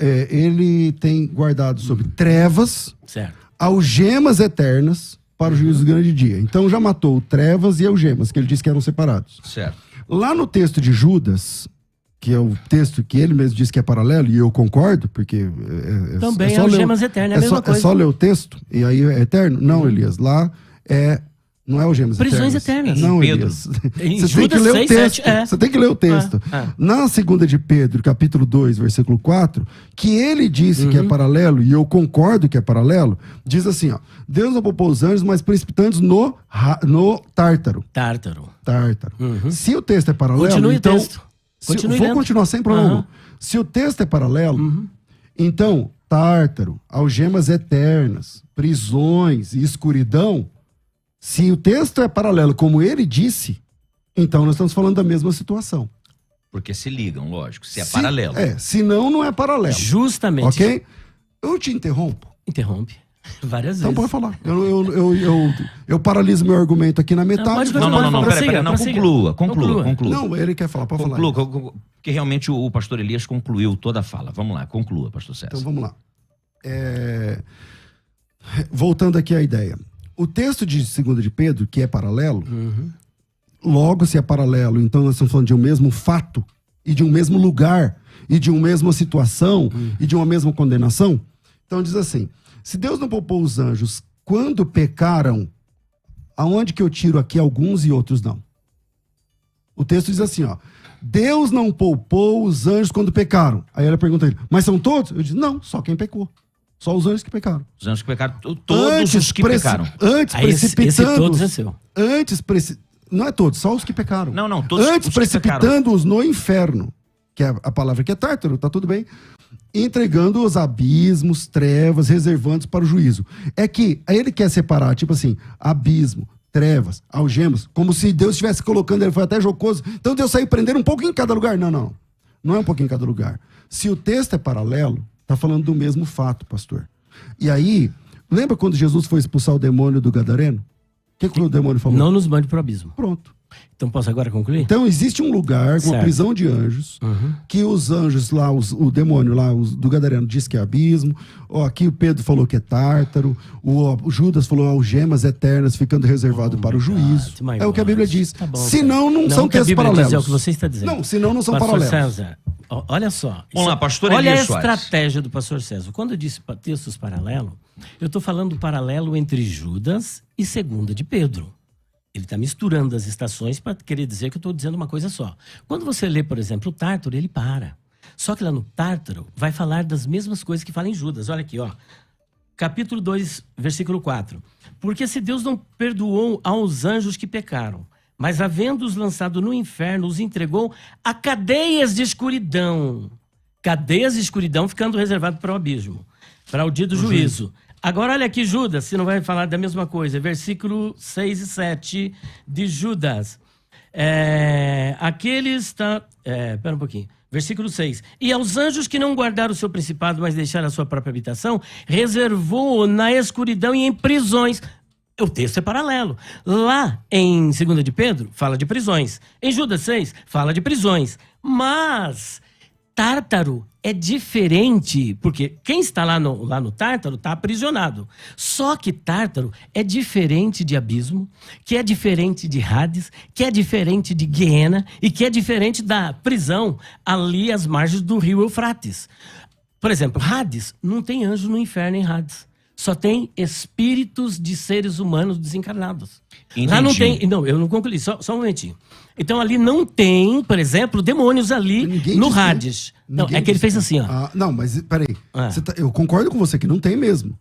sobre trevas, Certo. algemas eternas para o juízo do grande dia. Então já matou trevas e algemas, que ele disse que eram separados. Certo. Lá no texto de Judas, que é o texto que ele mesmo disse que é paralelo, e eu concordo, porque Também só algemas eternas, é a mesma coisa. É só ler o texto e aí é eterno? Não, Elias. Lá não é algemas Prisões eternas. eternas. Não, Pedro. Elias. Em Você tem que Judas ler 6, o texto. 7, Você tem que ler o texto. Na segunda de Pedro, capítulo 2, versículo 4, que ele disse que é paralelo, e eu concordo que é paralelo, diz assim, ó. Deus não poupou os anjos, mas precipitando no Tártaro. Tártaro. Se o texto é paralelo, Continue então... o texto. Continue vou lendo. continuar sem problema algum. Se o texto é paralelo, então, Tártaro, algemas eternas, prisões e escuridão, se o texto é paralelo, como ele disse, então nós estamos falando da mesma situação. Porque se ligam, lógico. Se é paralelo. Senão não é paralelo. Justamente. Ok? Eu te interrompo. Interrompe. Várias Então vezes. pode falar. Eu paraliso meu argumento aqui na metade. pode Não, Prossiga, peraí. Não, prossiga. conclua. Não, ele quer falar, pode falar. Conclua, porque realmente o pastor Elias concluiu toda a fala. Vamos lá, conclua, pastor César. Então vamos lá. Voltando aqui à ideia. O texto de 2 de Pedro, que é paralelo, logo se é paralelo, então nós estamos falando de um mesmo fato, e de um mesmo lugar, e de uma mesma situação, e de uma mesma condenação. Então diz assim, se Deus não poupou os anjos quando pecaram, aonde que eu tiro aqui alguns e outros não? O texto diz assim, ó, Deus não poupou os anjos quando pecaram. Aí ela pergunta a ele, mas são todos? Eu disse, não, só quem pecou. Só os anjos que pecaram. Os anjos que pecaram, todos os que pecaram. Antes Aí esse precipitando... todos é seu. Não é todos, só os que pecaram. Não, todos antes os que pecaram. precipitando-os no inferno, que é a palavra que é tártaro, tá tudo bem, entregando os abismos, trevas, reservando-os para o juízo. É que aí ele quer separar, tipo assim, abismo, trevas, algemas, como se Deus estivesse colocando, ele foi até jocoso, então Deus saiu prendendo um pouquinho em cada lugar. Não é um pouquinho em cada lugar. Se o texto é paralelo, tá falando do mesmo fato, pastor. E aí, lembra quando Jesus foi expulsar o demônio do Gadareno? O que o demônio falou? Não nos mande pro abismo. Pronto. Então posso agora concluir? Então existe um lugar, uma Certo. prisão de anjos, que os anjos lá, o demônio lá, do Gadareno diz que é abismo, aqui o Pedro falou que é tártaro, o Judas falou algemas eternas ficando reservado para o juízo. my É o que a Bíblia God. diz. Tá bom, Senão não Não, são o que a textos Bíblia diz paralelos. é o que você está dizendo. Não, senão não são Pastor paralelos. César, olha só. Vamos lá, pastor Olha Elias a Soares. estratégia do pastor César. Quando eu disse textos paralelos, eu estou falando do paralelo entre Judas e 2 de Pedro. Ele está misturando as estações para querer dizer que eu estou dizendo uma coisa só. Quando você lê, por exemplo, o Tártaro, ele para. Só que lá no Tártaro vai falar das mesmas coisas que fala em Judas. Olha aqui, ó. Capítulo 2, versículo 4. Porque se Deus não perdoou aos anjos que pecaram, mas havendo-os lançado no inferno, os entregou a cadeias de escuridão. Cadeias de escuridão ficando reservado para o abismo, para o dia do juízo. Agora olha aqui Judas, se não vai falar da mesma coisa. Versículo 6 e 7 de Judas. Aquele está... Espera um pouquinho. Versículo 6. E aos anjos que não guardaram o seu principado, mas deixaram a sua própria habitação, reservou na escuridão e em prisões. O texto é paralelo. Lá em 2 de Pedro, fala de prisões. Em Judas 6, fala de prisões. Mas Tártaro é diferente, porque quem está lá no Tártaro está aprisionado. Só que Tártaro é diferente de abismo, que é diferente de Hades, que é diferente de Guiena e que é diferente da prisão ali às margens do rio Eufrates. Por exemplo, Hades, não tem anjo no inferno em Hades. Só tem espíritos de seres humanos desencarnados. Entendi. Lá não tem... Não, eu não concluí, só um momentinho. Então ali não tem, por exemplo, demônios ali no Hades. Não, é que ele fez assim, ó. Não, mas peraí. Eu concordo com você que não tem mesmo.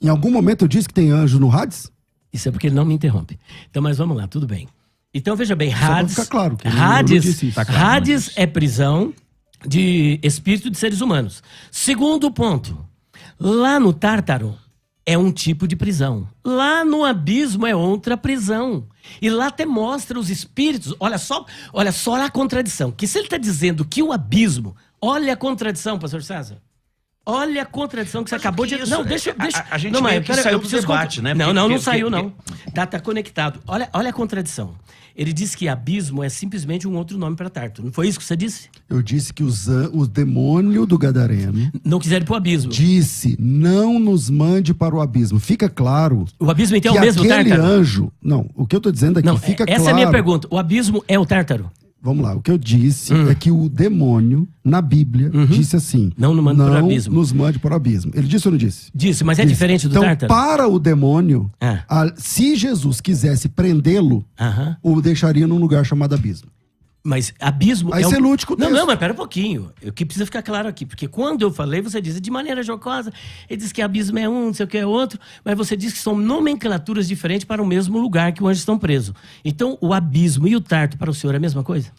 Em algum momento eu disse que tem anjo no Hades? Isso é porque ele não me interrompe. Então, mas vamos lá, tudo bem. Então, veja bem, pra Hades... ficar claro que eu não Hades, disse isso. Tá claro, Hades é prisão de espírito de seres humanos. Segundo ponto, Lá no Tártaro é um tipo de prisão. Lá no abismo é outra prisão. E lá até mostra os espíritos. Olha só a contradição. Que se ele está dizendo que o abismo... Olha a contradição, pastor César. Olha a contradição que você acabou de... Isso? Não, deixa... A gente não, meio que saiu do preciso debate, né? Não saiu, não. Tá conectado. Olha a contradição. Ele disse que abismo é simplesmente um outro nome para Tártaro. Não foi isso que você disse? Eu disse que o demônio do Gadareno não quiseram ir pro abismo. Disse, não nos mande para o abismo. Fica claro. O abismo então que é o mesmo aquele Tártaro? Anjo... Não, o que eu tô dizendo aqui, fica claro... Essa é a minha pergunta. O abismo é o Tártaro? Vamos lá, o que eu disse é que o demônio, na Bíblia, disse assim... Não nos mande para o abismo. Não nos mande para o abismo. Ele disse ou não disse? Disse, mas é diferente do então, Tártaro? Para o demônio, se Jesus quisesse prendê-lo, o deixaria num lugar chamado abismo. Mas abismo... Aí você lute com o texto. Não, mas pera um pouquinho. O que precisa ficar claro aqui. Porque quando eu falei, você disse de maneira jocosa, ele diz que abismo é um, não sei o que é outro, mas você diz que são nomenclaturas diferentes para o mesmo lugar que os anjos estão presos. Então, o abismo e o Tártaro para o senhor é a mesma coisa?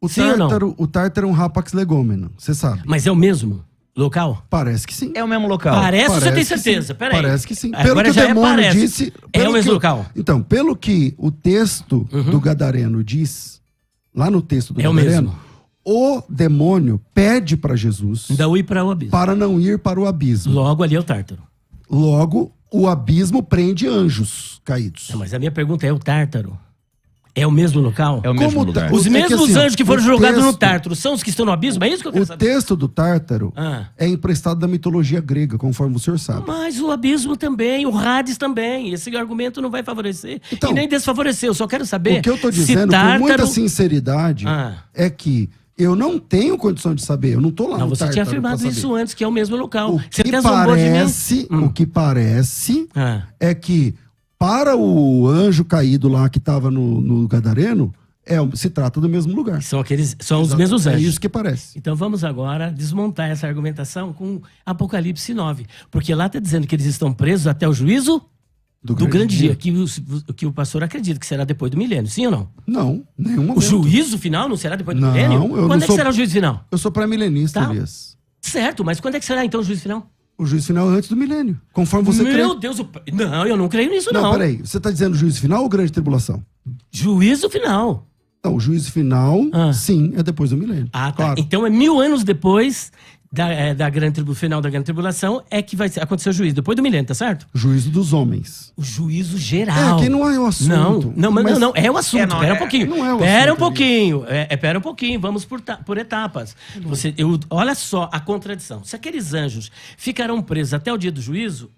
O Tártaro é um rapax legômeno, você sabe. Mas é o mesmo local? Parece que sim. É o mesmo local. Parece você tem certeza? Peraí. Parece que sim. Agora Pelo que o demônio disse... É o mesmo local? Então, pelo que o texto do Gadareno diz... Lá no texto do Gadareno, o demônio pede para Jesus não ir para o abismo. Para não ir para o abismo. Logo ali é o Tártaro. Logo, o abismo prende anjos caídos. Não, mas a minha pergunta é o Tártaro? É o mesmo local? É o mesmo lugar. Os mesmos anjos que foram jogados no Tártaro são os que estão no abismo? É isso que eu quero saber. O texto do Tártaro é emprestado da mitologia grega, conforme o senhor sabe. Mas o abismo também, o Hades também. Esse argumento não vai favorecer e nem desfavorecer. Eu só quero saber. O que eu estou dizendo com muita sinceridade é que eu não tenho condição de saber. Eu não estou lá no Tártaro. Você tinha afirmado isso antes, que é o mesmo local. O que parece é que para o anjo caído lá que estava no Gadareno, se trata do mesmo lugar. São os mesmos anjos. É isso que parece. Então vamos agora desmontar essa argumentação com Apocalipse 9. Porque lá está dizendo que eles estão presos até o juízo do grande dia. Que o pastor acredita que será depois do milênio. Sim ou não? Não, nenhum momento. O juízo final não será depois do milênio? Quando é que será o juízo final? Eu sou pré-milenista, Elias. Certo, mas quando é que será então o juízo final? O juízo final é antes do milênio, conforme você crê. Meu Deus, não, eu não creio nisso não. Não, peraí, você está dizendo juízo final ou grande tribulação? Juízo final. Não, o juízo final, sim, é depois do milênio. Ah, tá. Claro. Então é 1000 anos depois final da grande tribulação é que vai acontecer o juízo, depois do milênio, tá certo? Juízo dos homens. O juízo geral. Que não é o assunto. Não, é o assunto. Pera um pouquinho. Não é o Pera assunto, um pouquinho. Pera um pouquinho, vamos por etapas. Olha só a contradição. Se aqueles anjos ficarão presos até o dia do juízo,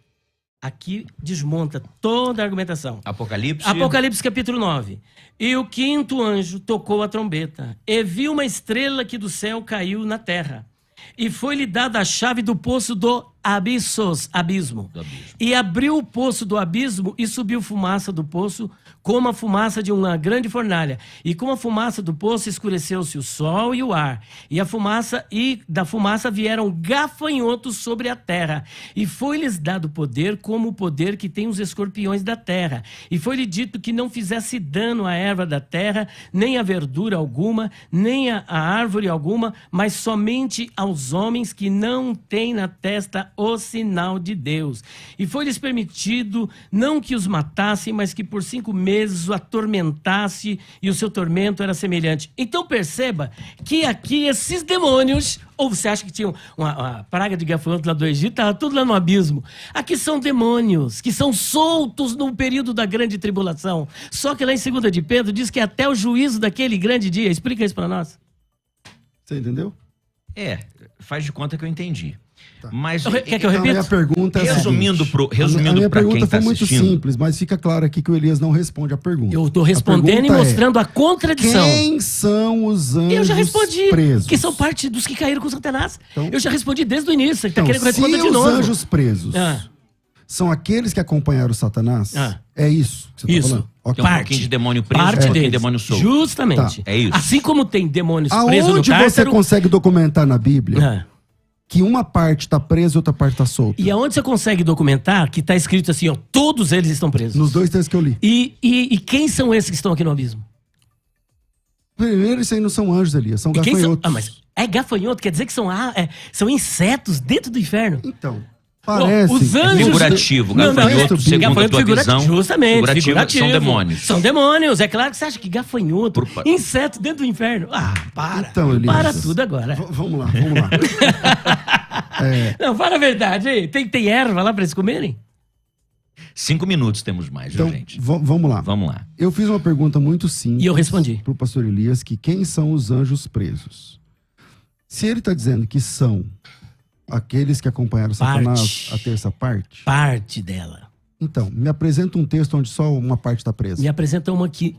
aqui desmonta toda a argumentação. Apocalipse capítulo 9. E o 5º anjo tocou a trombeta, e viu uma estrela que do céu caiu na terra. E foi-lhe dada a chave do poço do abismo. E abriu o poço do abismo e subiu fumaça do poço, como a fumaça de uma grande fornalha. E com a fumaça do poço escureceu-se o sol e o ar. E da fumaça vieram gafanhotos sobre a terra. E foi-lhes dado poder como o poder que tem os escorpiões da terra. E foi-lhe dito que não fizesse dano à erva da terra, nem a verdura alguma, nem a árvore alguma, mas somente aos homens que não têm na testa o sinal de Deus. E foi-lhes permitido não que os matassem, mas que por 5 meses o atormentasse, e o seu tormento era semelhante. Então perceba que aqui esses demônios, ou você acha que tinha uma praga de gafanhoto lá do Egito, estava tudo lá no abismo. Aqui são demônios que são soltos no período da grande tribulação. Só que lá em 2 de Pedro diz que até o juízo daquele grande dia. Explica isso para nós. Você entendeu? Faz de conta que eu entendi. Tá. Mas quer que eu repita? A minha pergunta é resumindo para quem está assistindo. A minha pergunta foi muito simples, mas fica claro aqui que o Elias não responde a pergunta. Eu estou respondendo e mostrando a contradição. Quem são os anjos presos? Eu já respondi, que são parte dos que caíram com Satanás. Então, eu já respondi desde o início. Você está querendo que eu responda de novo? Se os anjos presos são aqueles que acompanharam Satanás, é isso que você está falando? Tem um pouquinho de demônio preso, tem demônio solto. Justamente. É isso. Assim como tem demônios presos no Tártaro... Aonde você consegue documentar na Bíblia que uma parte está presa e outra parte está solta? E aonde você consegue documentar que está escrito assim, ó, todos eles estão presos? Nos 2 textos que eu li. E quem são esses que estão aqui no abismo? Primeiro, isso aí não são anjos, Elias, são gafanhotos. Mas é gafanhoto, quer dizer que são insetos dentro do inferno? Então... Parece. Os anjos... Figurativo, Não, gafanhoto, não, segundo a tua visão. Justamente, Figurativo são demônios. São demônios. É claro que você acha que gafanhoto, Por- inseto dentro do inferno. Ah, para. Então, Elias, para tudo agora. Vamos lá, vamos lá. Não, fala a verdade aí. Tem erva lá pra eles comerem? 5 minutos temos mais, viu, Então, gente? vamos lá. Vamos lá. Eu fiz uma pergunta muito simples. E eu respondi. Pro pastor Elias, que quem são os anjos presos? Se ele está dizendo que são aqueles que acompanharam Satanás a terça parte, Dela. então, me apresenta um texto onde só uma parte está presa. Me apresenta uma que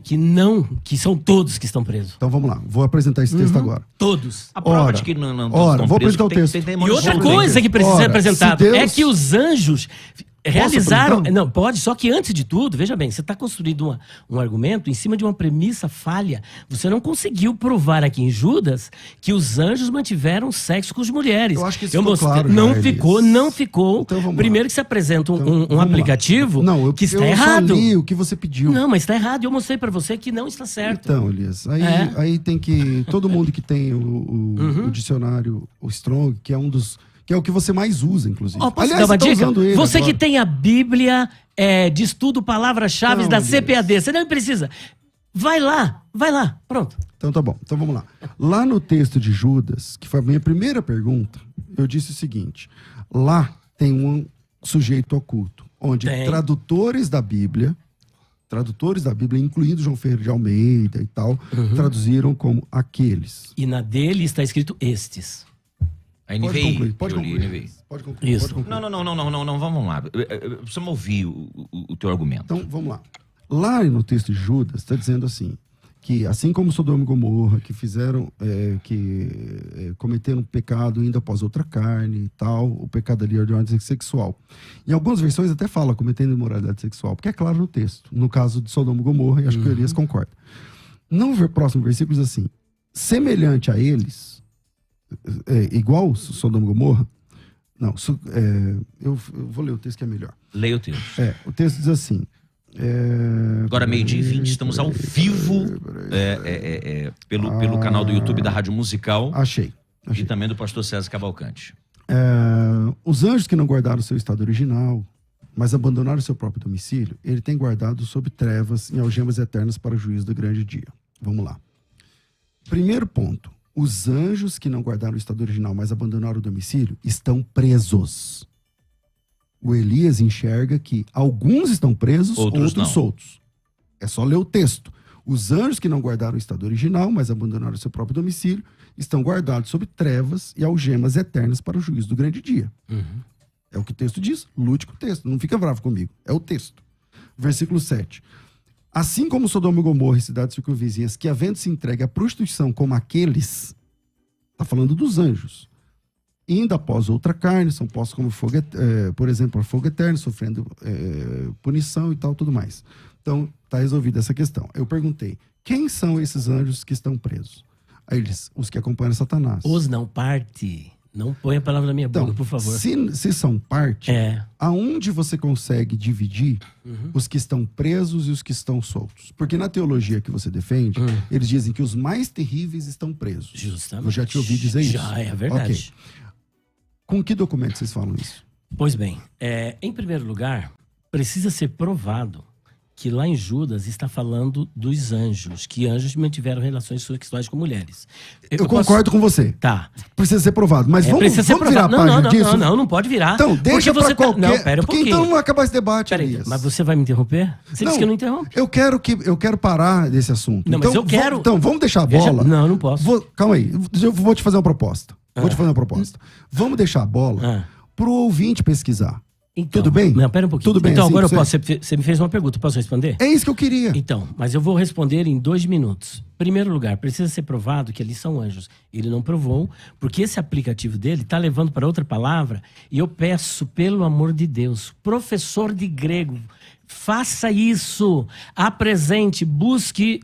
são todos que estão presos. Então vamos lá, vou apresentar esse texto agora. Todos. A prova Ora, de que não ora, estão vou presos, apresentar o tem- texto. tem E demônios outra soltos. coisa que precisa Ora, ser apresentado se Deus- é que os anjos realizaram... apresentar? Não, pode, só que antes de tudo, veja bem, você está construindo um argumento em cima de uma premissa falha. Você não conseguiu provar aqui em Judas que os anjos mantiveram sexo com as mulheres. Eu acho que isso ficou claro não já, ficou, Elias. não ficou. Então vamos Primeiro lá. que se apresenta Então, um vamos lá. aplicativo Não, que está eu errado. só li o que você pediu. Não, mas está errado. Eu mostrei para você que não está certo. Então, Elias, É. aí tem que... Todo mundo que tem o dicionário, o Strong, que é um dos... Que é o que você mais usa, inclusive. Ó, posso Aliás, dar uma você tá dica? usando ele Você que agora. tem a Bíblia de estudo palavras-chave Não, da Elias. CPAD, você não precisa. Vai lá, pronto. Então tá bom, então vamos lá. Lá no texto de Judas, que foi a minha primeira pergunta, eu disse o seguinte: lá tem um sujeito oculto, onde Tem. tradutores da Bíblia, incluindo João Ferreira de Almeida e tal, traduziram como aqueles. E na dele está escrito estes. A Pode NVI. concluir, pode eu li concluir. NVI. Pode concluir, Isso. pode concluir. Não, vamos lá. Precisamos ouvir o teu argumento. Então, vamos lá. Lá no texto de Judas, está dizendo assim, que assim como Sodoma e Gomorra, que fizeram, cometeram pecado indo após outra carne e tal, o pecado ali é de ordem sexual. Em algumas versões até fala cometendo imoralidade sexual, porque é claro no texto. No caso de Sodoma e Gomorra, e acho que o Elias concorda. No próximo versículo diz assim, semelhante a eles, igual Sodoma e Gomorra, não, eu vou ler o texto que é melhor. Leia o texto. O texto diz assim... Agora, meio-dia e 20, estamos ao vivo pelo canal do YouTube da Rádio Musical Achei. e também do pastor César Cavalcante. Os anjos que não guardaram seu estado original, mas abandonaram seu próprio domicílio, ele tem guardado sob trevas em algemas eternas para o juízo do grande dia. Vamos lá. Primeiro ponto. Os anjos que não guardaram o estado original, mas abandonaram o domicílio, estão presos. O Elias enxerga que alguns estão presos, outros não. soltos. É só ler o texto. Os anjos que não guardaram o estado original, mas abandonaram seu próprio domicílio, estão guardados sob trevas e algemas eternas para o juízo do grande dia. É o que o texto diz. Lute com o texto. Não fica bravo comigo. É o texto. Versículo 7. Assim como Sodoma e Gomorra e cidades circunvizinhas que, havendo se entregue à prostituição como aqueles, está falando dos anjos, indo após outra carne, são postos como fogo, por exemplo, fogo eterno, sofrendo punição e tal, tudo mais. Então, está resolvida essa questão. Eu perguntei, quem são esses anjos que estão presos? Aí eles, os que acompanham Satanás. Os não parte. Não põe a palavra na minha boca, Então, por favor. se são parte, aonde você consegue dividir os que estão presos e os que estão soltos? Porque na teologia que você defende, eles dizem que os mais terríveis estão presos. Justamente. Eu já te ouvi dizer isso. Já, é verdade. Ok. Com que documento vocês falam isso? Pois bem, em primeiro lugar, precisa ser provado que lá em Judas está falando dos anjos, que anjos mantiveram relações sexuais com mulheres. Eu concordo com você. Tá. Precisa ser provado. Mas vamos precisa ser virar a provado. página disso? Não, não pode virar. Então, deixa Porque pra qualquer... Não, pera um porque pouquinho. então não vai acabar esse debate, Peraí, Elias. mas você vai me interromper? Você disse que não interrompe. Eu quero parar desse assunto. Não, mas eu quero... Então, vamos deixar a Veja- bola... Não, não posso. Calma aí. Eu vou te fazer uma proposta. Vamos deixar a bola pro ouvinte pesquisar. Então, Tudo bem? Não, pera um pouquinho. Tudo bem Então, assim agora eu pra posso. Você me fez uma pergunta, posso responder? É isso que eu queria. Então, mas eu vou responder em 2 minutos. Primeiro lugar, precisa ser provado que ali são anjos. Ele não provou, porque esse aplicativo dele está levando para outra palavra. E eu peço, pelo amor de Deus, professor de grego, Faça isso. Apresente, busque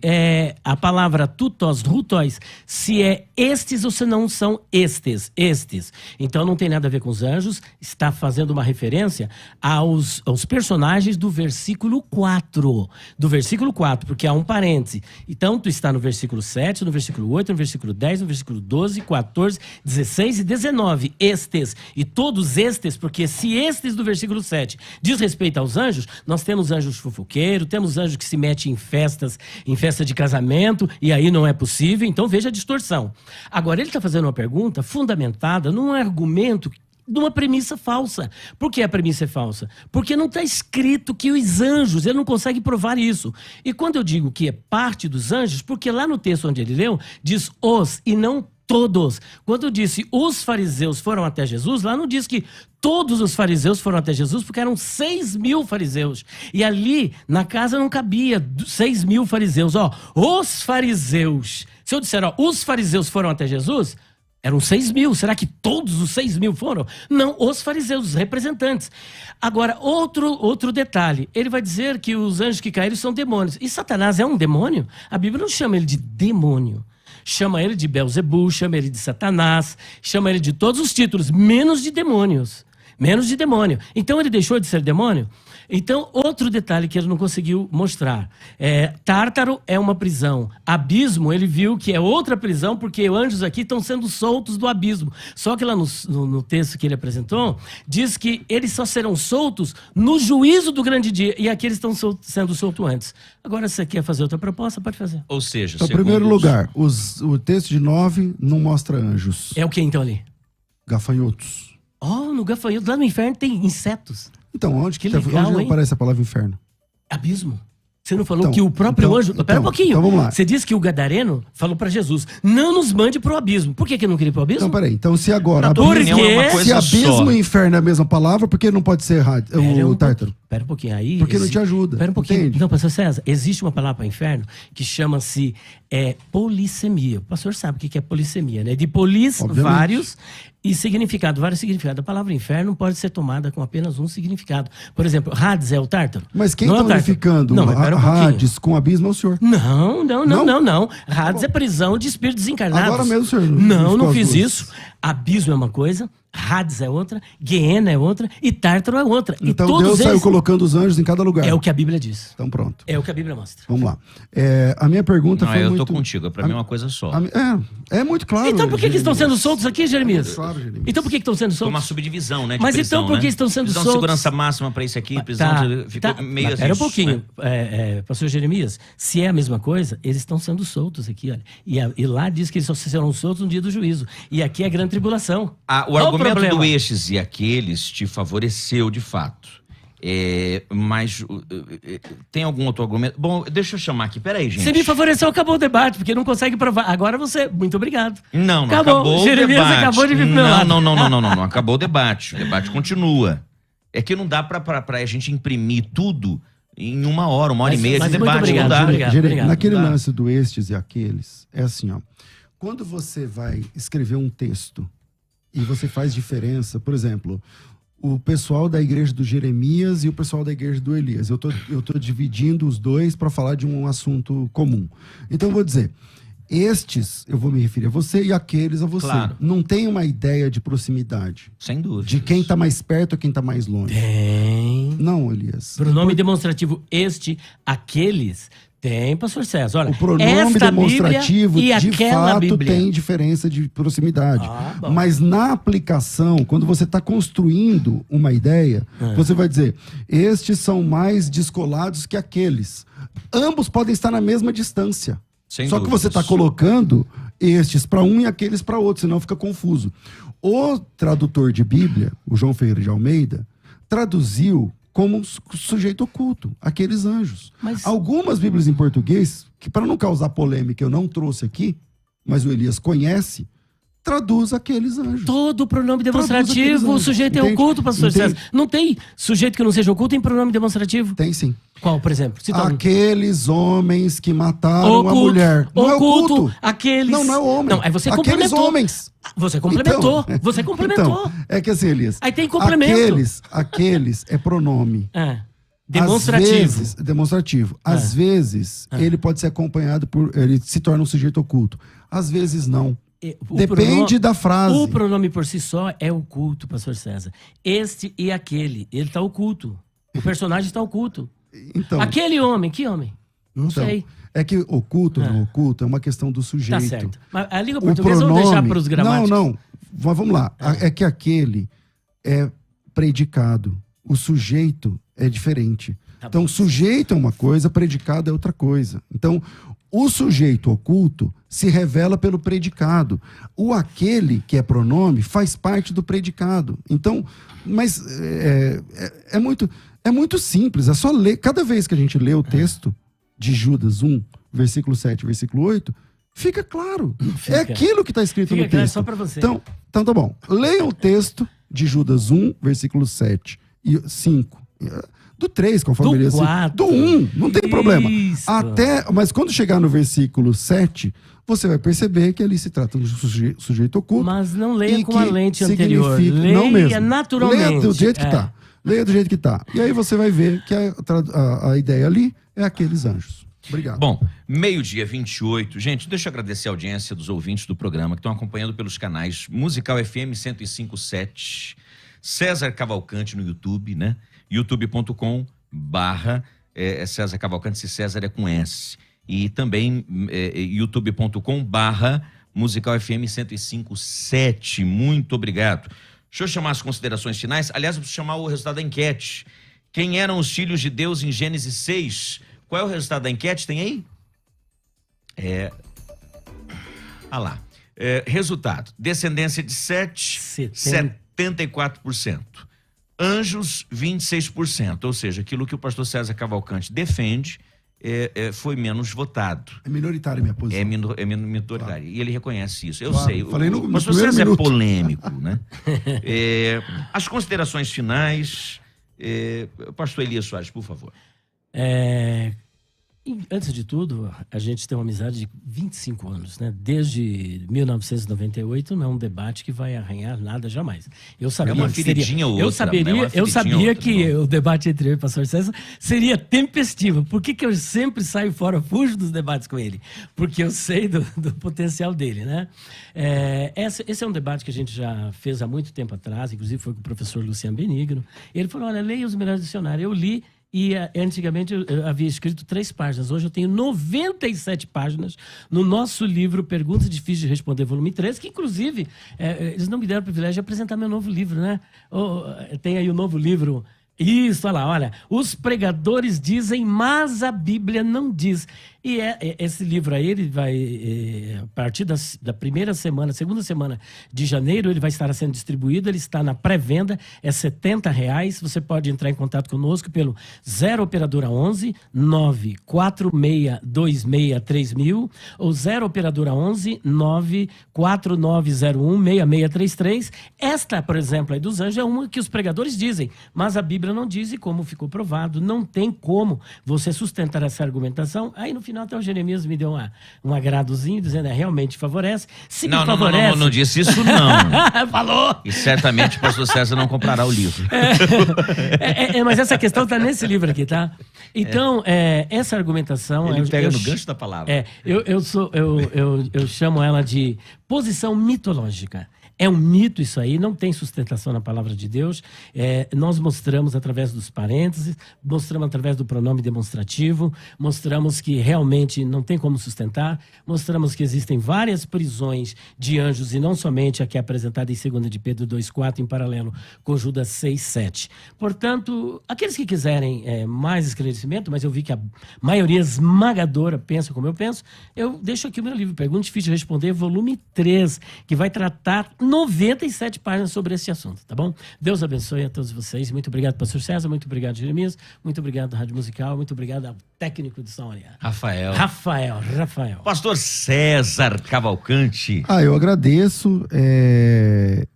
a palavra tutos, rutóis, se é estes ou se não são estes. Então não tem nada a ver com os anjos, está fazendo uma referência aos personagens do versículo 4. Do versículo 4, porque há um parêntese. Então tu está no versículo 7, no versículo 8, no versículo 10, no versículo 12, 14, 16 e 19. Estes. E todos estes, porque se estes do versículo 7 diz respeito aos anjos, nós temos anjos fofoqueiros, temos anjos que se metem em festas, em festa de casamento, e aí não é possível, então veja a distorção. Agora, ele está fazendo uma pergunta fundamentada num argumento de uma premissa falsa. Por que a premissa é falsa? Porque não está escrito que os anjos, ele não consegue provar isso. E quando eu digo que é parte dos anjos, porque lá no texto onde ele leu, diz os e não todos. Quando eu disse os fariseus foram até Jesus, lá não diz que todos os fariseus foram até Jesus, porque eram 6.000 fariseus. E ali, na casa, não cabia 6.000 fariseus. Os fariseus. Se eu disser, os fariseus foram até Jesus, eram 6.000. Será que todos os 6.000 foram? Não, os fariseus, os representantes. Agora, outro detalhe. Ele vai dizer que os anjos que caíram são demônios. E Satanás é um demônio? A Bíblia não chama ele de demônio. Chama ele de Belzebu, chama ele de Satanás, chama ele de todos os títulos, menos de demônios. Menos de demônio. Então ele deixou de ser demônio? Então, outro detalhe que ele não conseguiu mostrar. Tártaro é uma prisão. Abismo, ele viu que é outra prisão, porque anjos aqui estão sendo soltos do abismo. Só que lá no texto que ele apresentou, diz que eles só serão soltos no juízo do grande dia. E aqui eles estão sendo soltos antes. Agora, se você quer fazer outra proposta, pode fazer. Ou seja, então, em primeiro lugar, o texto de 9 não mostra anjos. É o que então ali? Gafanhotos. No gafanhoto, lá no inferno tem insetos. Então, onde legal, onde aparece a palavra inferno? Abismo. Você não falou que o próprio anjo... Espera um pouquinho. Então vamos lá. Você disse que o gadareno falou para Jesus, não nos mande pro abismo. Por que não queria ir pro abismo? Então, peraí. Então, se agora... Se abismo e inferno é a mesma palavra, por que não pode ser o tártaro? Espera um pouquinho aí. Porque não te ajuda. Espera um pouquinho. Entende? Não, pastor César, existe uma palavra para inferno que chama-se polissemia. O pastor sabe o que é polissemia, né? De polis, obviamente, vários, e significado, vários significados. A palavra inferno pode ser tomada com apenas um significado. Por exemplo, Hades é o tártaro? Mas quem está unificando Hades com abismo é o senhor. Não. Hades é prisão de espíritos desencarnados. Agora mesmo, senhor. Não fiz isso. Abismo é uma coisa, Hades é outra, Guiena é outra e Tártaro é outra. Então e todos Deus saiu colocando os anjos em cada lugar. É o que a Bíblia diz. Então pronto. É o que a Bíblia mostra. Vamos lá. A minha pergunta foi eu tô contigo. Pra mim é uma coisa só. É muito claro. Então por que estão sendo soltos aqui, Jeremias? Claro, Jeremias. Então por que estão sendo soltos? Foi uma subdivisão, né? Mas prisão, então por que estão sendo prisão soltos? De segurança máxima pra isso aqui, prisão ficou meio assim. Espera um pouquinho, né? Pastor Jeremias. Se é a mesma coisa, eles estão sendo soltos aqui, olha. E lá diz que eles só serão soltos no dia do juízo. E aqui é a grande tribulação. O argumento do estes e aqueles te favoreceu de fato. Mas tem algum outro argumento? Bom, deixa eu chamar aqui. Peraí, gente. Você me favoreceu, acabou o debate, porque não consegue provar. Agora você, muito obrigado. Não acabou o Jeremias debate. Acabou de vir pro meu lado. Não acabou o debate. O debate continua. É que não dá pra a gente imprimir tudo em 1 hora, 1 hora e meia de debate. Obrigado, não dá. obrigado. Naquele lance do estes e aqueles, é assim, ó. Quando você vai escrever um texto e você faz diferença, por exemplo, o pessoal da igreja do Jeremias e o pessoal da igreja do Elias. Eu tô dividindo os dois para falar de um assunto comum. Então eu vou dizer, estes, eu vou me referir a você e aqueles a você. Claro. Não tem uma ideia de proximidade. Sem dúvida. De quem tá mais perto ou quem tá mais longe. Tem. Não, Elias. Pronome demonstrativo este, aqueles... Tem, pastor César. Olha, o pronome demonstrativo, e de fato, Bíblia tem diferença de proximidade. Bom. Mas na aplicação, quando você está construindo uma ideia, você vai dizer, estes são mais descolados que aqueles. Ambos podem estar na mesma distância. Sem Só dúvidas. que você está colocando estes para um e aqueles para outro, senão fica confuso. O tradutor de Bíblia, o João Ferreira de Almeida, traduziu como sujeito oculto, aqueles anjos. Mas... Algumas Bíblias em português, que para não causar polêmica eu não trouxe aqui, mas o Elias conhece, traduz aqueles anjos. Todo pronome demonstrativo, o sujeito é oculto, pastor César. Não tem sujeito que não seja oculto em pronome demonstrativo? Tem sim. Qual, por exemplo? Aqueles homens que mataram a mulher. Não é oculto. Aqueles... Não é homem. Não, aí você aqueles complementou. Homens. Você complementou. Então, você complementou. Então, é que assim, Elias. Aí tem complemento. Aqueles é pronome. Demonstrativo. Às vezes, ele pode ser acompanhado ele se torna um sujeito oculto. Às vezes, não. Depende da frase. O pronome por si só é oculto, pastor César. Este e aquele, ele está oculto. O personagem está oculto. Então, aquele homem, que homem? Não sei. É que oculto ou não oculto é uma questão do sujeito. Tá certo. Mas a língua portuguesa vamos deixar para os gramáticos. Não. Vamos lá. É que aquele é predicado. O sujeito é diferente. Tá então, bom. Sujeito é uma coisa, predicado é outra coisa. Então, o sujeito oculto se revela pelo predicado. O aquele, que é pronome, faz parte do predicado. Então, mas é muito simples. É só ler. Cada vez que a gente lê o texto de Judas 1, versículo 7, versículo 8, fica claro. É aquilo que está escrito no texto. Claro, só para você. Então tá bom. Leia o texto de Judas 1, versículo 7 e 5. Do 3, conforme ele... Do 4. Do 1, não tem problema. Isso. Mas quando chegar no versículo 7, você vai perceber que ali se trata de um sujeito oculto. Mas não leia com a lente anterior. Leia não mesmo. naturalmente. Leia do jeito que tá. Leia do jeito que tá. E aí você vai ver que a ideia ali é aqueles anjos. Obrigado. Bom, 12:28. Gente, deixa eu agradecer a audiência dos ouvintes do programa que estão acompanhando pelos canais Musical FM 105.7, César Cavalcante no YouTube, né? youtube.com/ César Cavalcante, se César é com S. E também youtube.com/ Musical FM 105.7. Muito obrigado. Deixa eu chamar as considerações finais. Aliás, eu preciso chamar o resultado da enquete. Quem eram os filhos de Deus em Gênesis 6? Qual é o resultado da enquete? Tem aí? Lá. Resultado. Descendência de 7, 74%. Anjos, 26%. Ou seja, aquilo que o pastor César Cavalcante defende foi menos votado. É minoritário minha posição. É minoritário. Claro. E ele reconhece isso. Eu claro. sei. O pastor César é polêmico, né? As considerações finais. Pastor Elias Soares, por favor. Antes de tudo, a gente tem uma amizade de 25 anos, né? Desde 1998, não é um debate que vai arranhar nada jamais. Eu sabia uma feridinha ou outra. Eu sabia que o debate entre eu e o pastor César seria tempestivo. Por que eu sempre saio fora, fujo dos debates com ele? Porque eu sei do potencial dele, né? Esse é um debate que a gente já fez há muito tempo atrás, inclusive foi com o professor Luciano Benigno. Ele falou, olha, leia os melhores dicionários. Eu li. E antigamente eu havia escrito 3 páginas. Hoje eu tenho 97 páginas no nosso livro Perguntas Difíceis de Responder, volume 3, que inclusive eles não me deram o privilégio de apresentar meu novo livro, né? Tem aí o novo livro. Isso, olha. Os pregadores dizem, mas a Bíblia não diz. E esse livro aí, ele vai, a partir da primeira semana, segunda semana de janeiro, ele vai estar sendo distribuído, ele está na pré-venda, é R$70. Você pode entrar em contato conosco pelo 0 operadora 11 94626 3000 ou 0 operadora 11 94901 6633. Esta, por exemplo, aí dos anjos é uma que os pregadores dizem, mas a Bíblia não diz, e como ficou provado, não tem como você sustentar essa argumentação. Aí no final até o Jeremias me deu um agradozinho, dizendo, realmente favorece. Se me favorece... Não disse isso não. Falou! E certamente o pastor César não comprará o livro. Mas essa questão está nesse livro aqui, tá? Então, essa argumentação... Ele pega no gancho da palavra. Eu chamo ela de posição mitológica. É um mito isso aí, não tem sustentação na palavra de Deus. Nós mostramos através dos parênteses, mostramos através do pronome demonstrativo, mostramos que realmente não tem como sustentar, mostramos que existem várias prisões de anjos e não somente a que é apresentada em 2 de Pedro 2,4 em paralelo com Judas 6,7. Portanto, aqueles que quiserem mais esclarecimento, mas eu vi que a maioria esmagadora pensa como eu penso, eu deixo aqui o meu livro, Pergunta Difícil de Responder, volume 3, que vai tratar 97 páginas sobre esse assunto, tá bom? Deus abençoe a todos vocês. Muito obrigado, pastor César. Muito obrigado, Jeremias. Muito obrigado, Rádio Musical. Muito obrigado ao técnico de som, Rafael. Pastor César Cavalcante. Eu agradeço.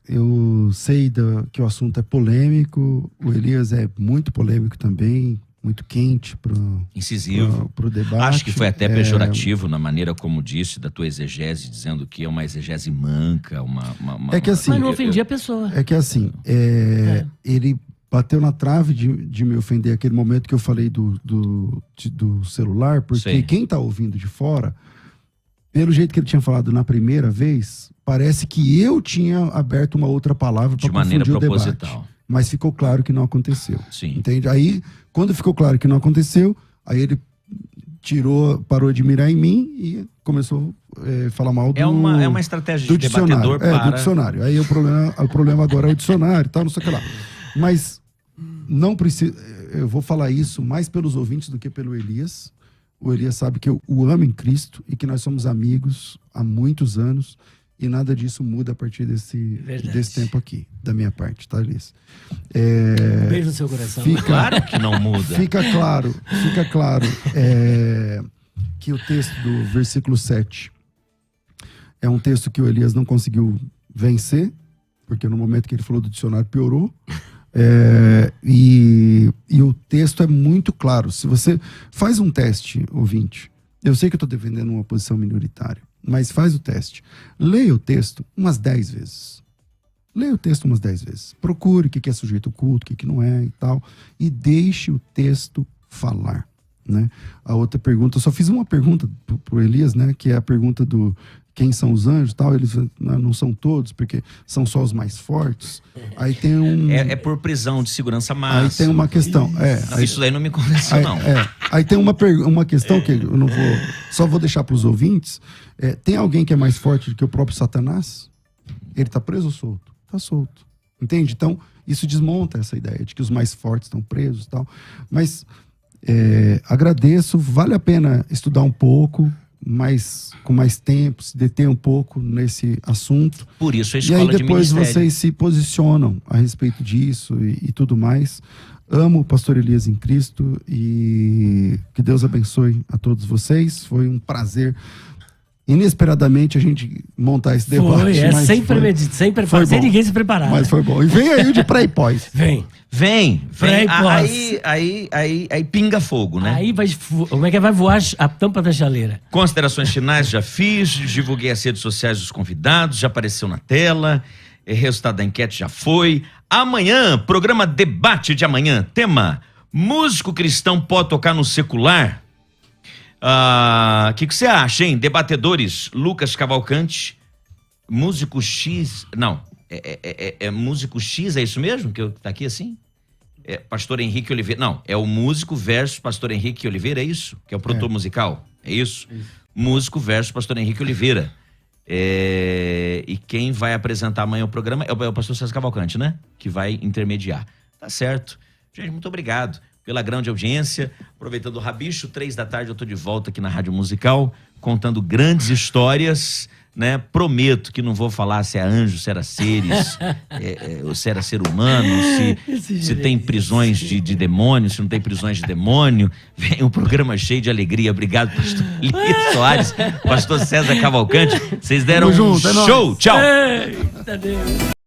Eu sei que o assunto é polêmico. O Elias é muito polêmico também. Muito quente incisivo pro debate. Acho que foi até pejorativo na maneira como disse da tua exegese, dizendo que é uma exegese manca, que assim, mas não ofendia a pessoa. É que assim, ele bateu na trave de me ofender aquele momento que eu falei do celular, porque Sei. quem tá ouvindo de fora, pelo jeito que ele tinha falado na primeira vez, parece que eu tinha aberto uma outra palavra para De maneira confundir o debate. proposital. Mas ficou claro que não aconteceu. Sim. Entende? Aí, quando ficou claro que não aconteceu, aí ele parou de mirar em mim e começou a falar mal do... É uma estratégia de debatedor do para... dicionário. Aí o problema agora é o dicionário e tal, não sei o que lá. Mas não precisa... Eu vou falar isso mais pelos ouvintes do que pelo Elias. O Elias sabe que eu o amo em Cristo e que nós somos amigos há muitos anos e nada disso muda a partir desse tempo aqui, da minha parte, tá, Elias? Beijo no seu coração. Claro que não muda. Fica claro que o texto do versículo 7 é um texto que o Elias não conseguiu vencer, porque no momento que ele falou do dicionário piorou. E o texto é muito claro. Se você faz um teste, ouvinte, eu sei que eu estou defendendo uma posição minoritária, mas faz o teste. Leia o texto umas 10 vezes. Leia o texto umas 10 vezes. Procure o que é sujeito oculto, o que não é e tal. E deixe o texto falar. Né? A outra pergunta, eu só fiz uma pergunta pro Elias, né? Que é a pergunta do quem são os anjos e tal. Eles não são todos, porque são só os mais fortes. Aí tem um... É por prisão de segurança máxima. Aí tem uma questão. Isso daí não me convenceu, não. Aí tem uma questão que eu não vou... Só vou deixar para os ouvintes. Tem alguém que é mais forte do que o próprio Satanás? Ele tá preso ou solto? Tá solto. Entende? Então, isso desmonta essa ideia de que os mais fortes estão presos e tal. Mas agradeço. Vale a pena estudar um pouco, com mais tempo, se deter um pouco nesse assunto. Por isso a E escola aí de depois ministério. vocês se posicionam a respeito disso e tudo mais. Amo o pastor Elias em Cristo e que Deus abençoe a todos vocês. Foi um prazer, inesperadamente, a gente montar esse debate. Mas sempre foi sem bom. ninguém se preparar. Mas foi bom. E vem aí o de pré e pós. Vem. Aí pinga fogo, né? Aí como é que vai voar a tampa da chaleira? Considerações finais já fiz, divulguei as redes sociais dos convidados, já apareceu na tela, resultado da enquete já foi. Amanhã, programa Debate de Amanhã, tema: músico cristão pode tocar no secular? O que você acha, hein? Debatedores: Lucas Cavalcante, músico X... Não, músico X, é isso mesmo? Que tá aqui assim? Pastor Henrique Oliveira. Não, é o músico versus Pastor Henrique Oliveira, é isso? Que é o produtor musical, é isso? Músico versus Pastor Henrique Oliveira. E quem vai apresentar amanhã o programa é o pastor César Cavalcante, né? Que vai intermediar. Tá certo. Gente, muito obrigado pela grande audiência. Aproveitando o Rabicho, 3 da tarde eu tô de volta aqui na Rádio Musical, contando grandes histórias, né? Prometo que não vou falar se é anjo, se era seres, ou se era ser humano, se tem prisões de demônio, se não tem prisões de demônio. Vem um programa cheio de alegria. Obrigado, pastor Elias Soares, pastor César Cavalcante. Vocês deram um show. Tchau. Eita Deus.